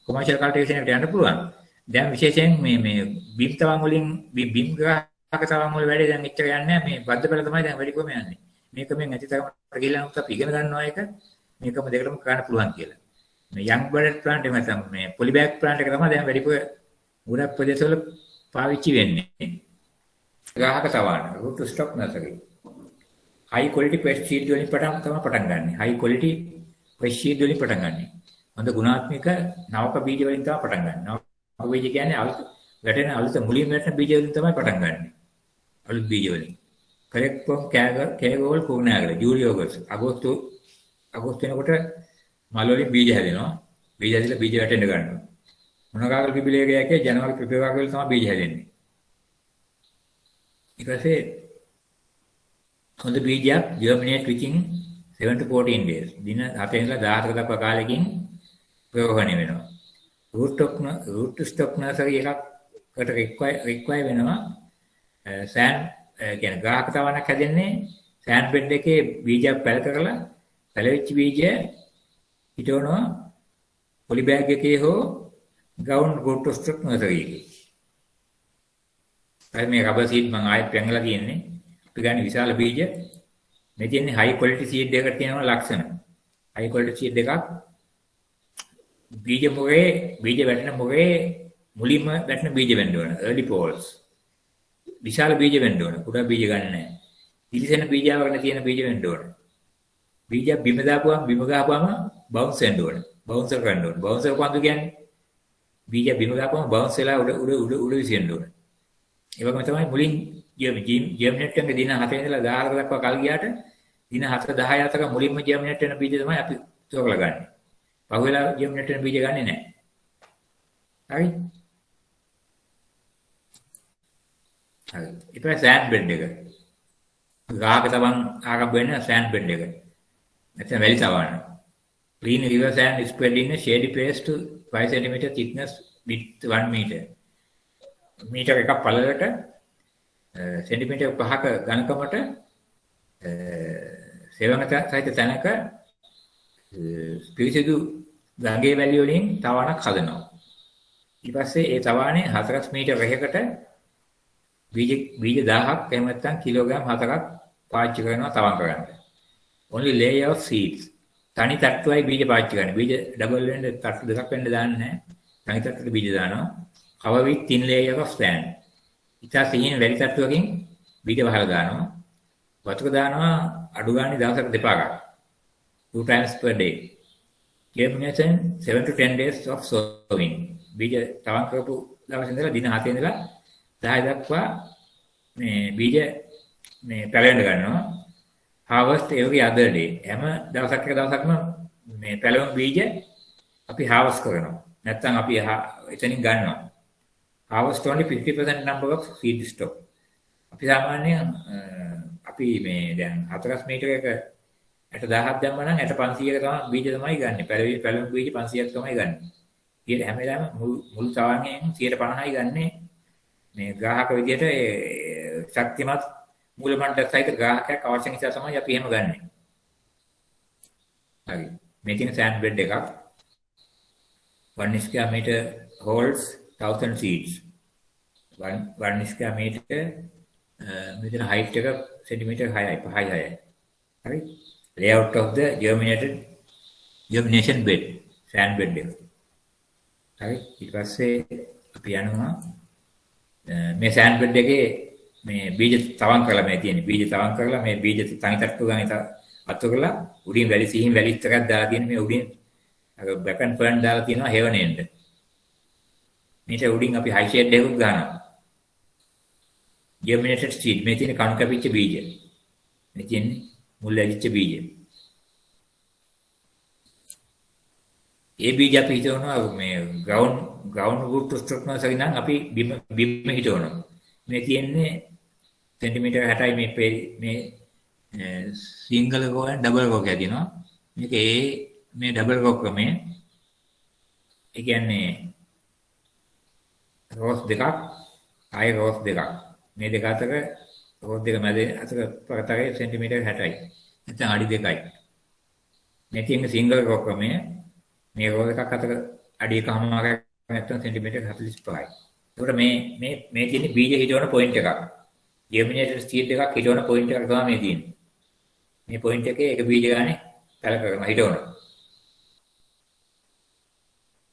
කොමර්ෂල් කල්ටිවේෂන් එකට යන්න පුළුවන්. දැන් විශේෂයෙන් මේ බීම් තවංග වලින් බීම් ග්‍රාහක තවංග වල වැඩි දැන් එච්චර යන්නේ නැහැ. මේ බද්ද පැල තමයි දැන් වැඩිකම යන්නේ. මේකෙන් ඇති තරමට ගිහිල්ලා උත් අපි ඉගෙන ගන්නවා එක මේකම දෙකටම කරන්න පුළුවන් කියලා. මේ යම් බඩඩ් ප්ලාන්ට් එක නැත්නම් මේ පොලි බෑග් ප්ලාන්ට් එක තමයි දැන් වැඩිපුර ගොඩක් ප්‍රදේශවල පාවිච්චි වෙන්නේ. ග්‍රාහක තවන්න root to stock nursery. high quality pest seed වලින් පටන් ගන්න. high quality pest seed වලින් පටන් ගන්න. හොඳ ගුණාත්මක නවක බීජ වලින් තමයි පටන් ගන්න. නවක බීජ කියන්නේ අලුත මුලින්ම වැටෙන බීජ වලින් තමයි පටන් ගන්න. අලුත් බීජ වලින්. correct from කෑගෝල් Kurunegala July August අගෝස්තු වෙනකොට මල් වලින් බීජ හැදෙනවා. බීජ හැදිලා බීජ වැටෙන්න ගන්නවා. මොනකාගල පිපිලේගයකේ ජනවාරි පෙබරවාරි වල තමයි බීජ හැදෙන්නේ. ඊට පස්සේ හොඳ බීජයක් germinate within 7 to 14 days. දින 7 ඉඳලා 14 දක්වා කාලෙකින් ප්‍රයෝගණය වෙනවා. root stock nursery එකකට require වෙනවා sand කියන්නේ ග්‍රාහක තවණක් හැදෙන්නේ sand bed එකේ බීජයක් පැල කරලා පැලවිච්ච බීජය හිටවනවා පොලි බෑග් එකේ හෝ ground root stock nursery එකේ. අර මේ රබර් සීඩ් මම ආයෙත් පැංගලා තියෙන්නේ. අපි ගන්න විශාල බීජ. මේ තියෙන්නේ high quality seed එකකට තියෙනවා ලක්ෂණ. high quality seed එකක් බීජ වැටෙන මොරේ මුලින්ම වැටෙන බීජ වෙන්න ඕන. early poles. විශාල බීජ වෙන්න ඕන. කුඩා බීජ ගන්න නැහැ. පිළිසෙන බීජාවකට තියෙන බීජ වෙන්න ඕන. බීජ බිම ගහපුවම bounce වෙන්න ඕන. bouncer කරන්න ඕන. bouncer පන්දු කියන්නේ බීජ බිම ගහපුවම bounce වෙලා උඩ විසින්න ඕන. ඒ වගේම තමයි මුලින් ජර්මිනේට් වෙන දින 7 ඉඳලා 14 දක්වා කල් ගියාට දින 4 10 අතර මුලින්ම ජර්මිනේට් වෙන බීජ තමයි අපි තෝරලා ගන්න. පහුවෙලා ජර්මිනේට් වෙන බීජ ගන්නෙ නැහැ. හරි? හරි. ඊපස්සේ සෑන්ඩ් බෙඩ් එක. ගාහක තවන් ආරම්භ වෙන සෑන්ඩ් බෙඩ් එක. නැත්නම් වැලි තවන්න. Clean river sand spread in a shady place to 5 cm thickness with 1 meter. මීටර එකක් පළලට සෙන්ටිමීටර් 5ක ඝනකමට සෙවඟ සහිත තැනක පිරිසිදු ගඟේ වැලි වලින් තවණක් හදනවා. ඊට පස්සේ ඒ තවානේ 4 මීටර රෙහකට බීජ 1000ක් එහෙම නැත්නම් කිලෝග්‍රෑම් 4ක් පාවිච්චි කරනවා තවන් කරන්න. only layer of seeds. තනි තට්ටුවයි බීජ පාවිච්චි කරන්නේ. බීජ ඩබල් වෙන්න තට්ටු දෙකක් වෙන්න දාන්නේ නැහැ. තනි තට්ටුවට බීජ දානවා. cover with thin layer of sand. ඉතා සිහින වැලි තට්ටුවකින් බීජ වහලා දානවා. වතුර දානවා අඩු ගානේ දවසකට දෙපාරක්. 2 times per day. Germination 7 to 10 days of sowing. බීජ තවන් කරපු දවස් ඉඳලා දින 7 ඉඳලා 10 දක්වා මේ බීජ මේ පැලවෙන්න ගන්නවා. harvest every other day. හැම දවසක්ම මේ පැලවෙන බීජ අපි harvest කරනවා. නැත්නම් අපි එතනින් ගන්නවා. harvest only 50% number of seed stock. අපි සාමාන්‍යයෙන් අපි මේ දැන් 4 මීටරයක 60000ක් දැම්ම නම් 500ක තමයි බීජ තමයි ගන්න. පැලවෙන බීජ 500ක් තමයි ගන්න. ඊට හැම වෙලාවෙම මුළු තවන්ගෙන් 50%යි ගන්නේ මේ ග්‍රාහක විදියට ශක්තිමත් මූල මණ්ඩල සහිත ග්‍රාහකයක් අවශ්‍ය නිසා තමයි අපි එහෙම ගන්නෙ. හරි. මේ තියෙන sand bed එකක් 1 square meter holds 1000 seeds. 1 square meter මෙතන height එක centimeter 5යි. හරි. layout of the germination bed, sand bed එක. හරි. ඊට පස්සේ අපි යනවා මේ sand bed එකේ මේ බීජ තවන් කරලා මේ තියෙන බීජ තවන් කරලා මේ බීජ තනි තට්ටු ගානේ අතු කරලා උඩින් වැලි සිහින් වැලි ටිකක් දාලා තියෙන මේ උඩින් අර back and front දාලා තියෙනවා හේවණෙන්ද. මේක උඩින් අපි high shade එකක් ගන්නවා. germinated seed මේ තියෙන කණු කැපිච්ච බීජ. මේ තියෙන්නේ මුල් ඇදිච්ච බීජ. ඒ බීජ අපි හිතවනවා මේ ground root stock නර්සරි නම් අපි බිම හිතවනවා. මේ තියෙන්නේ සෙන්ටිමීටර් 60යි මේ single raw and double raw කියනවා. මේක මේ ඩබල් රෝ ක්‍රමය. ඒ කියන්නේ රෝස් දෙකක් ආයි රෝස් දෙකක්. මේ දෙක අතර රෝස් දෙක මැද අතර පරතරය සෙන්ටිමීටර් 60යි. නැත්නම් අඩි 2යි. මේ තියෙන සිංගල් රෝ ක්‍රමය මේ රෝ එකක් අතර අඩි 1කමාරක් නැත්නම් සෙන්ටිමීටර් 45යි. ඒකට මේ තියෙන බීජ හිටවන පොයින්ට් එකක්. ජර්මිනේටඩ් සීඩ් එකක් හිටවන පොයින්ට් එකක් තමයි මේ තියෙන්නේ. මේ පොයින්ට් එකේ එක බීජ ගානේ පැල කරනවා හිටවනවා.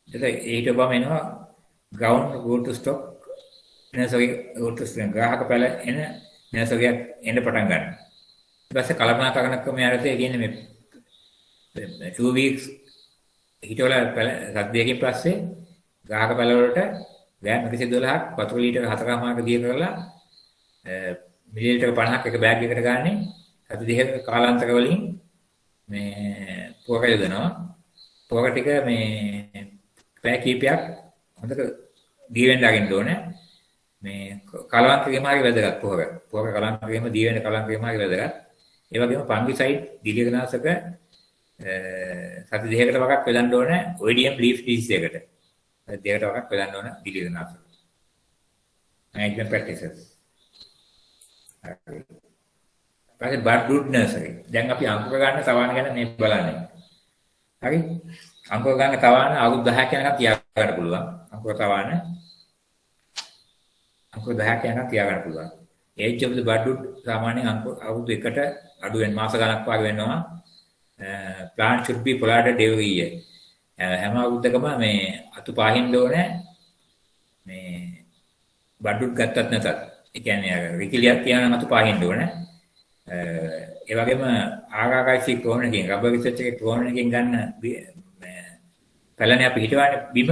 එතකොට ඊට පස්සේ එනවා ground root stock nursery root stock ග්‍රාහක පැල එන නර්සරියක් එන්න පටන් ගන්නවා. ඊට පස්සේ කල්පනා කරන ක්‍රමය අරතේ කියන්නේ මේ 2 weeks හිටවල පැල සද්දයකින් පස්සේ ග්‍රාහක පැල වලට ගෑම් 112ක් වතුර ලීටර 4කමාරක දිය කරලා මිලිලිටර 50ක් එක බෑග් එකකට ගන්නේ සති දෙකක කාලාන්තර වලින් මේ පොර යොදනවා. පොර ටික මේ පැය කිහිපයක් හොඳට දී වෙන්න අරින්න ඕනේ. මේ කලවන්තකේම හරි වැදගත් පොර. පොර කලවන්තකේම දී වෙන්න කලවන්තකේම හරි වැදගත්. ඒ වගේම ෆංගිසයිඩ් දිලියකනාශක සති දෙකකට වරක් වෙලන්න ඕනේ ඔයිඩියම් ලීෆ් ඩිසීස් එකට. සති දෙකකට වරක් වෙලන්න ඕනේ දිලියකනාශක. Management practices. හරි. Bud root nursery. දැන් අපි අංකුර ගන්න තවාන ගැන මේ බලන්නේ. හරි. අංකුර ගන්න තවාන අවුරුදු 10ක් යනකම් තියාගන්න පුළුවන්. අංකුර තවාන අංකුර 10ක් යනකම් තියාගන්න පුළුවන්. age of the bud root සාමාන්‍යයෙන් අවුරුදු 1කට අඩු වෙන මාස ගණක් වගේ වෙනවා. plant should be pollinated every year. හැම අවුරුද්දකම මේ අතු පාහින්න ඕනේ. මේ bud root ගත්තත් නැතත්. ඒ කියන්නේ රිකිලියක් තියන අතු පාහින්න ඕනේ. ඒ වගේම ආකාශී ක්ලෝන් එකකින් රබර් රිසර්ච් එකේ ක්ලෝන් එකකින් ගන්න පැලනේ අපි හිටවන්නේ බිම.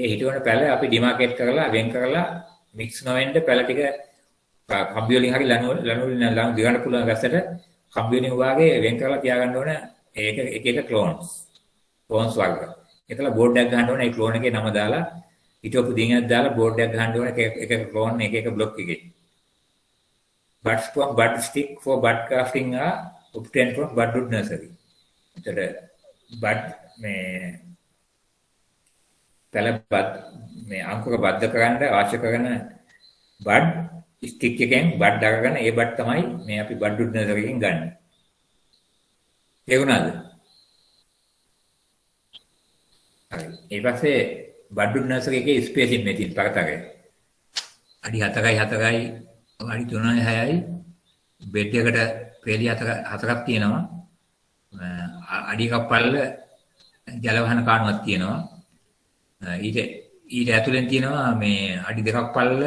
ඒ හිටවන පැල අපි ඩිමාකේට් කරලා වෙන් කරලා මික්ස් නොවෙන්න පැල ටික කම්බි වලින් හරි ලණු දිගන්න පුළුවන් ගැස්සට කම්බි වලින් වාගේ වෙන් කරලා තියාගන්න ඕන. ඒක එක ක්ලෝන්ස් වර්ග. ඒකලා බෝඩ් එකක් ගන්න ඕන. ඒ ක්ලෝන් එකේ නම දාලා හිටවපු දිනයක් දාලා බෝඩ් එකක් ගන්න ඕන. එක ක්ලෝන් එක බ්ලොක් එකේ. Buds from bud stick for bud crafting are obtained from bud root nursery. එතකොට bud මේ පැල බඩ් මේ අංකුර බද්ධ කරන්න අවශ්‍ය කරන බඩ් ස්ටික් එකෙන් බඩ් අරගෙන ඒ බඩ් තමයි මේ අපි බඩ් රූට් නර්සරි එකෙන් ගන්න. තේරුණාද? හරි. ඊට පස්සේ බඩ් රූට් නර්සරි එකේ ස්පේසින් මේ තියෙන පරතරය. අඩි 4යි 4යි අඩි 3යි 6යි බෙඩ් එකට පෙළිය හතරක් තියෙනවා. අඩි එකක් පල්ල ජල වහන කාණුවක් තියෙනවා. ඊට ඇතුලෙන් තියෙනවා මේ අඩි 2ක් පල්ල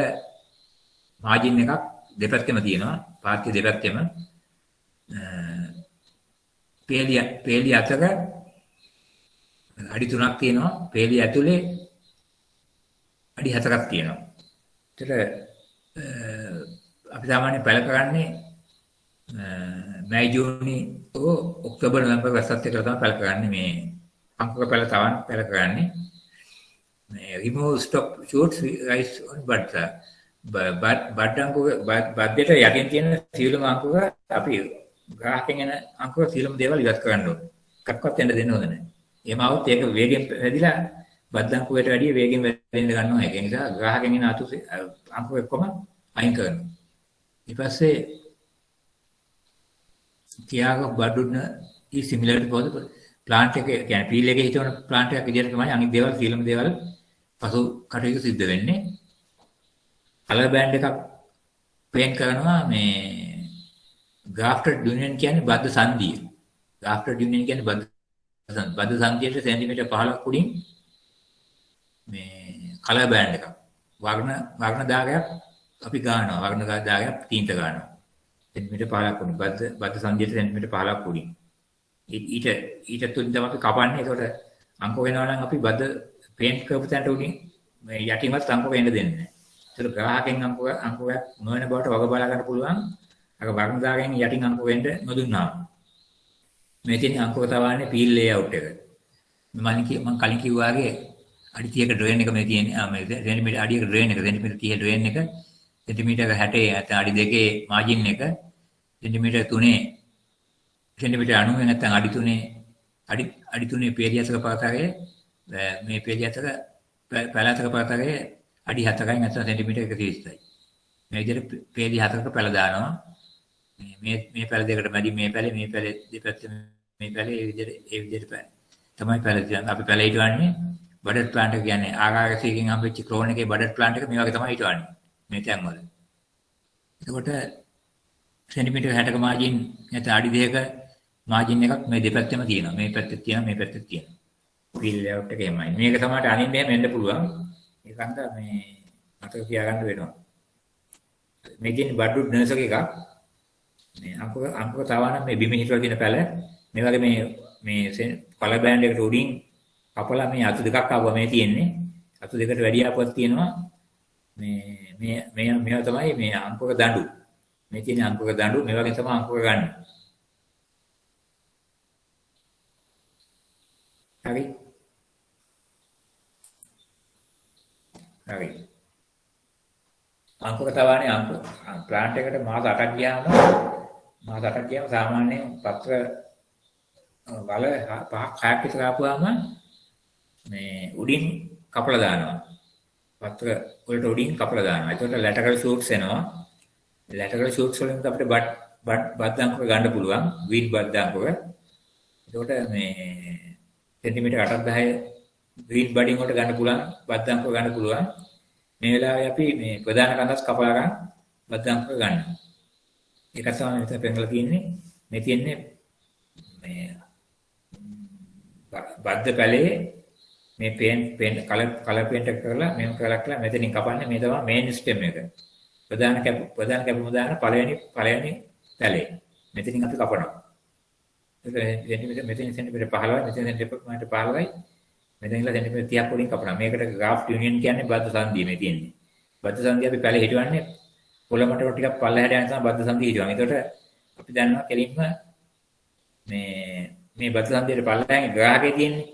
මාජින් එකක් දෙපැත්තෙම තියෙනවා. පාත්‍ය දෙපැත්තෙම පෙළිය අතර අඩි 3ක් තියෙනවා. පෙළිය ඇතුලේ අඩි 4ක් තියෙනවා. ඒතර අපි සාමාන්‍යයෙන් පැල කරන්නේ මැයි ජූනි ඔක්තෝබර් නොවැම්බර් වසරත් එක්ක තමයි පැල කරන්නේ. මේ අංකුර පැල තවන් පැල කරන්නේ. remove stock shoots rice on buds. බඩ් අංකුර බඩේට යටින් තියෙන සීලම අංකුර අපි ග්‍රාහකෙන් එන අංකුර සීලම දේවල් ඉවත් කරන්න ඕනේ. එකක්වත් එන්න දෙන්න හොඳ නැහැ. එහෙම આવොත් ඒක වේගෙන් වැඩිලා බඩ් අංකුරයට වැඩිය වේගෙන් වැඩෙන්න ගන්නවා. ඒක නිසා ග්‍රාහකෙන් එන අතු අංකුර එක්කම අයින් කරනවා. ඊට පස්සේ කියාග බඩුන is similar to the plant එක කියන්නේ පීල් එකේ හිටවන plant එකක් විදිහට තමයි අනිත් දේවල් සීලම දේවල් පසු කටයුතු සිද්ධ වෙන්නේ. කලර් බෑන්ඩ් එකක් පේන්ට් කරනවා මේ grafted union කියන්නේ බද්ධ සංදිය. grafted union කියන්නේ බද්ධ සංදියට සෙන්ටිමීටර් 15ක් උඩින් මේ කලර් බෑන්ඩ් එකක්. වර්ණ දාගයක් අපි ගන්නවා. වර්ණ දාගයක් තීන්ත ගන්නවා. සෙන්ටිමීටර් 15ක් උඩින් බද්ධ සංදියට සෙන්ටිමීටර් 15ක් උඩින්. ඊට තුලින් තමයි අපි කපන්නේ. ඒකට අංක වෙනවා නම් අපි බද්ධ පේන්ට් කරපු තැනට උඩින් මේ යටිමත් අංක වෙන්න දෙන්නේ නැහැ. ඒක ග්‍රාහකෙන් අංකුරයක් නොවන බවට වග බලා ගන්න පුළුවන්. අර වර්ණදාගෙන් යටින් අංකුරෙන්ද නොදුන්නා. මේ තියෙන අංකුර තවන්නේ පීල් ලේඅවුට් එක. මම කලින් කිව්වාගේ අඩි 30ක ඩ්‍රේන් එක මේ තියෙන්නේ. මේ සෙන්ටිමීටර් අඩියක ඩ්‍රේන් එක සෙන්ටිමීටර් 30 ඩ්‍රේන් එක සෙන්ටිමීටර් 60 නැත්නම් අඩි 2 මාජින් එක සෙන්ටිමීටර් 3 සෙන්ටිමීටර් 90 නැත්නම් අඩි 3 පේරියසක පරතරය මේ පේරියසක පැලතක පරතරය අඩි 7කයි නැත්නම් සෙන්ටිමීටර් 130යි. මේ විදිහට පේරි 4ක පැල දානවා. මේ පැල දෙකට මැදි මේ පැලේ දෙපැත්තේ මේ පැලේ ඒ විදිහට තමයි පැල කියන්නේ. අපි පැල හිටවන්නේ බඩට් ප්ලාන්ට් එක කියන්නේ ආකාරයකින් හම්බෙච්ච ක්ලෝන් එකේ බඩට් ප්ලාන්ට් එක මේ වගේ තමයි හිටවන්නේ. මේ තැන් වල. එතකොට සෙන්ටිමීටර් 60ක මාජින් නැත්නම් අඩි 2ක මාජින් එකක් මේ දෙපැත්තෙම තියෙනවා. මේ පැත්තේ තියෙනවා මේ පැත්තේ තියෙනවා. ෆීල් ලේඅවුට් එක එහෙමයි. මේක තමයි අනිත් මෙහෙම එන්න පුළුවන්. ඒකන්ට මේ මතක තියාගන්න වෙනවා. මේකෙන් බඩුඩ් නර්සර් එකක් මේ අංකුර තවනම් මේ බිම හිටවලා තියෙන පැල මේ වගේ මේ කලර් බෑන්ඩ් එකට උඩින් කපලා මේ අතු දෙකක් ආවා මේ තියෙන්නේ. අතු දෙකට වැඩි ආපුවක් තියෙනවා. මේවා තමයි මේ අංකුර දඬු. මේ තියෙන අංකුර දඬු මේ වගේ තමයි අංකුර ගන්න. හරි. හරි. අංකුර තවන්නේ අංකුර ප්ලාන්ට් එකට මාස 8ක් ගියාම සාමාන්‍යයෙන් පත්‍ර වල 5ක් 6ක් විතර ආපුවාම මේ උඩින් කපලා දානවා. පත්‍ර වලට උඩින් කපලා දානවා. ඒකට ලැටරල් ෂූට්ස් එනවා. ලැටරල් ෂූට්ස් වලින් අපිට බත් අංකුර ගන්න පුළුවන්. වීඩ් බත් අංකුර. ඒකට මේ සෙන්ටිමීටර් 8ක් 10 වීඩ් බඩින් වලට ගන්න පුළුවන්. බත් අංකුර ගන්න පුළුවන්. මේ වෙලාවේ අපි මේ ප්‍රධාන කන්දස් කපලා ගන්න බත් අංකුර ගන්නවා. ඒක තමයි මෙතන පෙන්නලා තියෙන්නේ. මේ තියෙන්නේ මේ බද්ද පැලේ මේ පේන්ට් කලර් පේන්ට් එක කරලා මේක කරලා මෙතනින් කපන්නේ මේ තමයි මේන් ස්ටෙම් එක. ප්‍රධාන කැපුම දාන පළවෙනි පැලේ. මෙතනින් අපි කපනවා. මෙතන සෙන්ටිමීටර් 15යි මෙතන සෙන්ටිමීටර් 15යි මෙතන ඉඳලා සෙන්ටිමීටර් 30ක් වලින් කපනවා. මේකට ග්‍රාෆ්ට් යුනියන් කියන්නේ බද්ද සංදිය මේ තියෙන්නේ. බද්ද සංදිය අපි පැලේ හිටවන්නේ පොළමට ටිකක් පල්ලෙහාට යන තමයි බද්ද සංදිය හිටවන්නේ. ඒකට අපි දන්නවා කෙලින්ම මේ බද්ද සංදියට පල්ලෙහාගේ ග්‍රාහකේ තියෙන්නේ.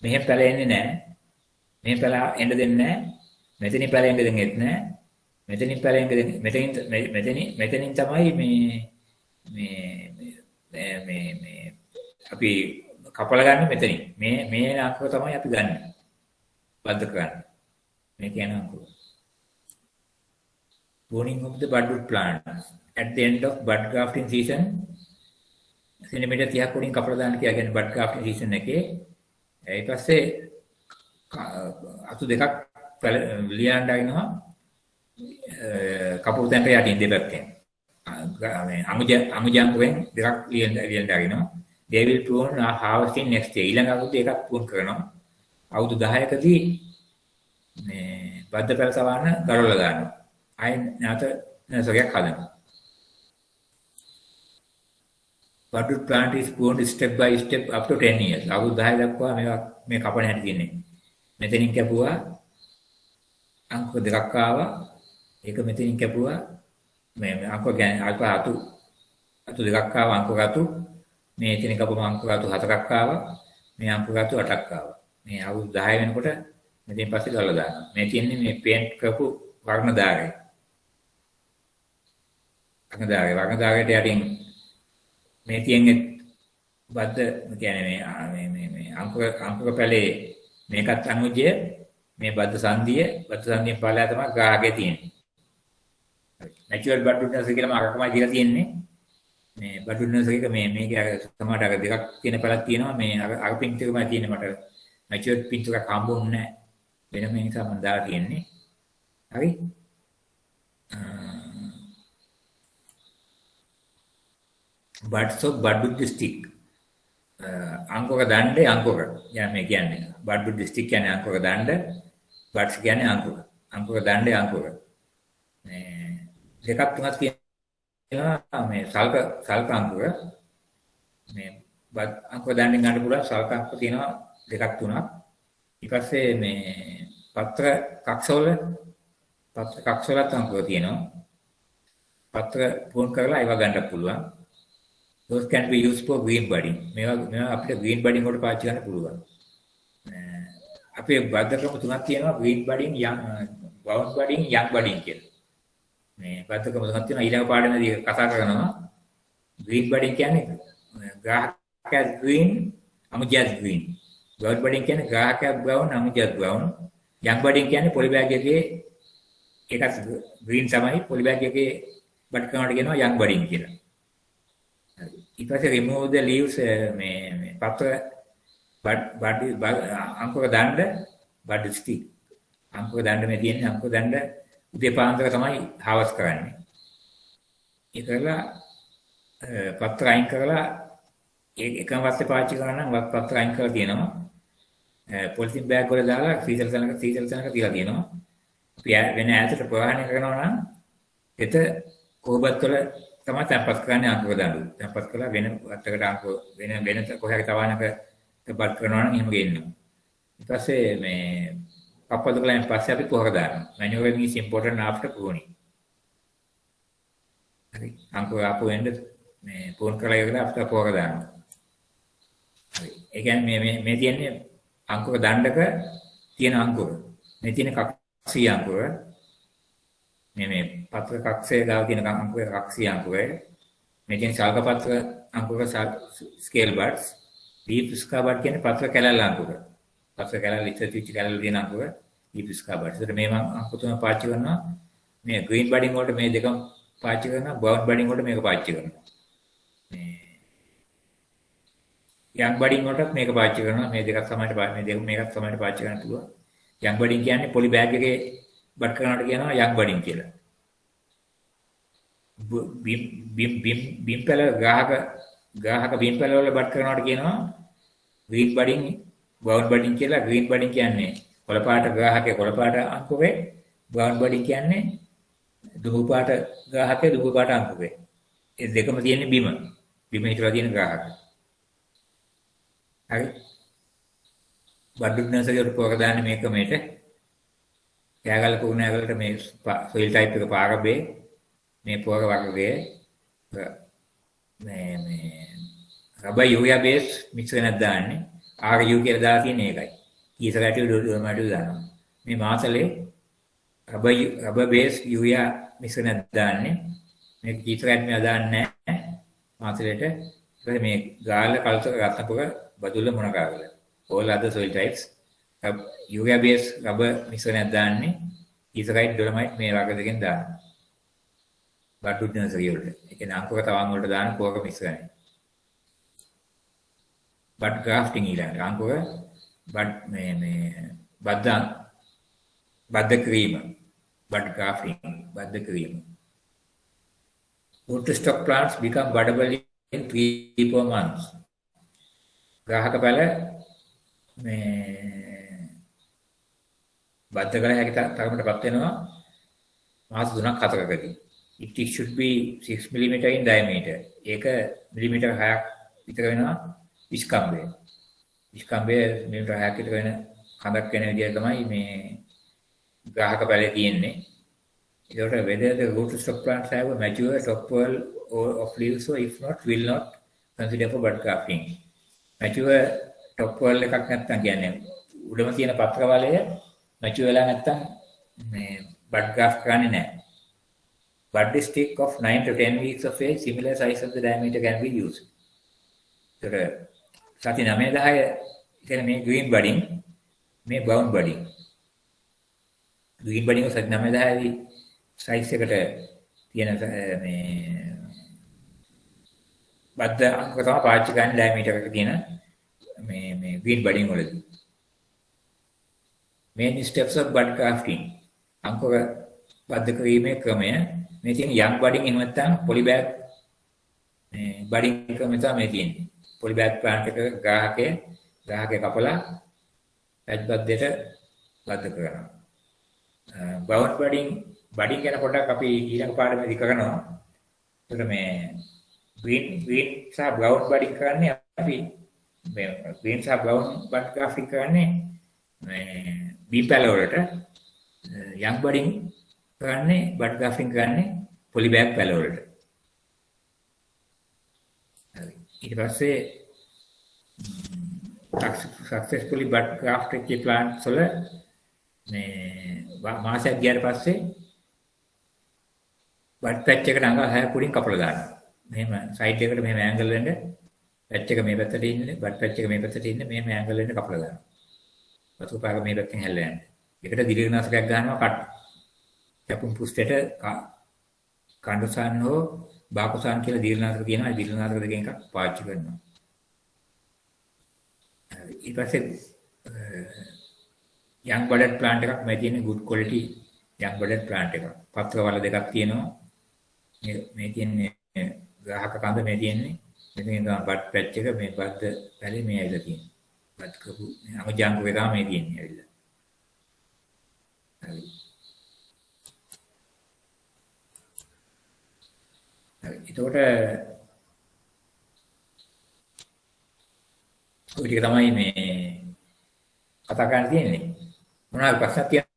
මෙහෙම පැල එන්නේ නැහැ. මෙහෙම පැල එන්න දෙන්නේ නැහැ. මෙතනින් පැල එන්න දෙන්නේ නැහැ. මෙතනින් පැල එන්න දෙන්නේ මෙතනින් තමයි මේ අපි කපලා ගන්න මෙතනින්. මේ අංකුර තමයි අපි ගන්න. බද්ද කරන්නේ. මේ කියන අංකුර. Pruning of the budwood plant at the end of bud grafting season centimetre 30ක් උඩින් කපලා දාන්න කියලා කියන්නේ බඩ් grafting season එකේ. ඊට පස්සේ අතු දෙකක් ලියන්න දානවා කපුරු තැන්ට යටින් දෙපැත්තෙන්. මේ අමුජංගුවෙන් දෙකක් ලියන්න දානවා. They will prune harvesting next year. ඊළඟ අවුරුද්දේ එකක් prune කරනවා. අවුරුදු 10කදී මේ බද්ද පැල සවන්න ගලවලා දානවා. ආයෙත් නැවත නර්සරියක් හදනවා. Budwood plant is pruned step by step up to 10 years. අවුරුදු 10 දක්වා මේ කපන හැටි තියෙන්නේ. මෙතනින් කැපුවා අංකුර දෙකක් ආවා. ඒක මෙතනින් කැපුවා මේ අංකුර කියන්නේ අල්ප අතු දෙකක් ආවා අංකුර අතු. මේ එතන කපුවම අංකුර අතු 4ක් ආවා. මේ අංකුර අතු 8ක් ආවා. මේ අවුරුදු 10 වෙනකොට මෙතෙන් පස්සේ ගලලා දානවා. මේ තියෙන්නේ මේ පේන්ට් කරපු වර්ණදාරය. වර්ණදාරයට යටින් මේ තියෙන්නේ බද්ද කියන්නේ මේ අංකුර පැලේ මේකත් අනුජය මේ බද්ද සංදියෙන් පළලා තමයි ගාගේ තියෙන්නේ. නැචරල් බඩ්ඩුඩ් නර්සරි කියලාම අරකමයි දීලා තියෙන්නේ. මේ බඩ්ඩුඩ් නර්සරි එක මේක සමහරට අර දෙකක් තියෙන පැලක් තියෙනවා. මේ අර පින්ට් එකමයි තියෙන්නේ මට. නැචරල් පින්ට් එකක් හම්බුන්නේ නැහැ. වෙන මේ නිසා මම දාලා තියෙන්නේ. හරි. buds of budwood stick. අංකුර දණ්ඩේ අංකුර. මේ කියන්නේ budwood stick කියන්නේ අංකුර දණ්ඩ. buds කියන්නේ අංකුර. අංකුර දණ්ඩේ අංකුර. මේ දෙකක් තුනක් තියෙනවා මේ සල්ක අංකුර. මේ අංකුර දණ්ඩෙන් ගන්න පුළුවන් සල්ක අංකුර තියෙනවා දෙකක් තුනක්. ඊට පස්සේ මේ පත්‍ර පත්‍ර කක්ෂවලත් අංකුර තියෙනවා. පත්‍ර පුහුණු කරලා ඒවා ගන්න පුළුවන්. those can be used for green budding. මේවා අපිට green budding වලට පාවිච්චි කරන්න පුළුවන්. අපේ බද්ධ ක්‍රම තුනක් තියෙනවා green budding, brown budding, young budding කියලා. මේ බද්ධ ක්‍රම තුනක් තියෙනවා ඊළඟ පාඩමේදී කතා කරනවා. green budding කියන්නේ ග්‍රාහකයා green, අමුජාත් green. brown budding කියන්නේ ග්‍රාහකයා brown, අමුජාත් brown. young budding කියන්නේ පොලි බෑග් එකේ එකක් green තමයි පොලි බෑග් එකේ බඩ් කරනවට කියනවා young budding කියලා. ඊට පස්සේ remove the leaves මේ පත්‍ර බඩ අංකුර දණ්ඩ බඩ ස්ටික් අංකුර දණ්ඩ මේ තියෙන්නේ අංකුර දණ්ඩ උදේ පාන්දර තමයි හවස් කරන්නේ. ඒක කරලා පත්‍ර අයින් කරලා එකම වස්තේ පාවිච්චි කරනවා නම් පත්‍ර අයින් කරලා තියෙනවා. පොලිතින් බෑග් වල දාලා සීතල තැනක තියලා තියෙනවා. අපි වෙන ඈතට ප්‍රවාහනය කරනවා නම් එත කොහොබත් වල තමයි තැම්පත් කරන්නේ අංකුර දඬු. තැම්පත් කරලා වෙන අතකට අංකුර වෙන කොහේ තවානක තැම්පත් කරනවා නම් එහෙම ගේනවා. ඊට පස්සේ මේ කප්පද කලෙන් පස්සේ අපි පොහොර දානවා. manual is important after pruning. හරි. අංකුර ආපු වෙන්න මේ පොන් කරලා ඉවරලා අපිට පොහොර දානවා. හරි. ඒ කියන්නේ මේ තියෙන්නේ අංකුර දණ්ඩක තියෙන අංකුර. මේ තියෙන කක්ෂී අංකුර. මේ පත්‍ර කක්ෂයේ ගාව තියෙන අංකුර කක්ෂී අංකුරය. මේ තියෙන ශල්ක පත්‍ර අංකුර ස්කේල් බඩ්ස්. දීප්ස්කා බඩ් කියන්නේ පත්‍ර කැලැල්ල අංකුර. පත්‍ර කැලැල්ල ඉතිරි කැලැල්ල තියෙන අංකුර දීප්ස්කා බඩ්. ඒකට මේ මම අංකුර තුන පාවිච්චි කරනවා. මේ ග්‍රීන් බඩින් වලට මේ දෙකම පාවිච්චි කරනවා. බ්‍රවුන් බඩින් වලට මේක පාවිච්චි කරනවා. යං බඩින් වලට මේක පාවිච්චි කරනවා. මේ දෙකක් සමානට මේකත් සමානට පාවිච්චි කරන්න පුළුවන්. යං බඩින් කියන්නේ පොලි බෑග් එකේ බඩ් කරනවට කියනවා යං බඩින් කියලා. බිම් පැල ග්‍රාහක බිම් පැල වල බඩ් කරනවට කියනවා ග්‍රීන් බඩින්, බ්‍රවුන් බඩින් කියලා. ග්‍රීන් බඩින් කියන්නේ කොළ පාට ග්‍රාහකයේ කොළ පාට අංකුරේ, බ්‍රවුන් බඩින් කියන්නේ දුඹු පාට ග්‍රාහකයේ දුඹු පාට අංකුරේ. ඒ දෙකම තියෙන්නේ බිම හිටලා තියෙන ග්‍රාහක. හරි. බඩු නර්සරියට පොර දාන්නේ මේ ක්‍රමයට. කෑගල්ල කුණෑගලට මේ සොයිල් ටයිප් එක පාරබේ මේ පොර වර්ගයේ මේ රබර් යූරියා බේස් මිශ්‍රණයක් දාන්නේ. RU කියලා දාලා තියෙන එකයි. කීසරටි ඩොමැටි දානවා. මේ මාසලේ රබර් බේස් යූරියා මිශ්‍රණයක් දාන්නේ. මේ කීසරටි මේ දාන්නේ නැහැ. මාසලේට ඊපස්සේ මේ ගාල කල්සර රත්නපුර බදුල්ල මොන කාගල. all other soil types urea base rubber මිශ්‍රණයක් දාන්නේ. කීසරයිට් ඩොලමයිට් මේ වර්ග දෙකෙන් දානවා. බඩු නර්සරි වලට. ඒ කියන්නේ අංකුර තවන් වලට දාන පොරක මිශ්‍රණය. බඩ් ග්‍රාෆ්ටිං ඊළඟට අංකුර බඩ් මේ බද්ද ක්‍රීම බඩ් ග්‍රාෆ්ටිං බද්ද ක්‍රීම. Root stock plants become buddable in 3-4 months. ග්‍රාහක පැල මේ බද්ධ කළ හැකි තරමටපත් වෙනවා මාස 3ක් 4කදී. It should be 6 mm in diameter. ඒක මිලිමීටර් 6ක් විතර වෙනවා විස්කම්බේ. විස්කම්බේ මිලිමීටර් 6ක් විතර වෙන කඳක් වෙන විදිය තමයි මේ ග්‍රාහක පැලේ තියෙන්නේ. ඒකට whether the root stock plants have a mature top whorl of leaves, so if not will not consider for bud grafting. mature top whorl එකක් නැත්තම් කියන්නේ උඩම තියෙන පත්‍ර වලය mature වෙලා නැත්තම් මේ bud graft කරන්නේ නැහැ. Bud stick of 9 to 10 weeks of age, similar size of the diameter can be used. ඒකට සති 9-10 කියන්නේ මේ green budding, මේ brown budding. green budding එක සති 9-10 size එකට තියෙන මේ බද්ද අංක තමයි පාවිච්චි කරන්නේ diameter එක තියෙන මේ green budding වලදී. main steps of bud grafting. අංකුර බද්ද කිරීමේ ක්‍රමය මේ තියෙන young budding එහෙම නැත්නම් poly bag මේ budding ක්‍රමය තමයි මේ තියෙන්නේ. poly bag plant එක ග්‍රාහකයේ කපලා පැච් බද්දේට බද්ද කරනවා. brown budding ගැන පොඩ්ඩක් අපි ඊළඟ පාඩමේදී කරනවා. ඒකට මේ green සහ brown budding කරන්නේ අපි මේ green සහ brown bud grafting කරන්නේ මේ බීපැල වලට young budding කරන්නේ බඩ් ග්‍රාෆ්ටින් කරන්නේ පොලි බෑග් පැල වලට. හරි. ඊට පස්සේ සක්සස්ෆුලි බඩ් ග්‍රාෆ්ට් එකේ ප්ලාන්ට්ස් වල මේ මාසයක් ගියාට පස්සේ බඩ් පැච් එකට අඟ 6 කුඩින් කපලා දානවා. මෙහෙම සයිඩ් එකට මෙහෙම ඇන්ගල් වෙන්න පැච් එක මේ පැත්තට ඉන්නේ බඩ් පැච් එක මේ පැත්තට ඉන්නේ මෙහෙම ඇන්ගල් වෙන්න කපලා දානවා. වතුර පාග මේ පැත්තෙන් හැල්ලා යන්නේ. ඒකට දිලිනාශකයක් ගන්නවා කැපුම් පුස්තේට කණ්ඩසාන් හෝ බාකුසාන් කියලා දිලිනාශක තියෙනවා. ඒ දිලිනාශක දෙකෙන් එකක් පාවිච්චි කරනවා. ඊට පස්සේ young budded plant එකක් මේ තියෙන good quality young budded plant එකක්. පත්‍ර වල දෙකක් තියෙනවා. මේ තියෙන්නේ ග්‍රාහක කඳ මේ තියෙන්නේ. මෙතන තමයි බඩ් පැච් එක මේ බද්ද පැලේ මේ ඇවිල්ලා තියෙන්නේ. බඩ් කපු අමජාංග වේගා මේ තියෙන්නේ ඇවිල්ලා. හරි. හරි. එතකොට ඔය ටික තමයි මේ කතා කරන්න තියෙන්නේ. මොනවාද ප්‍රශ්න තියෙනවද?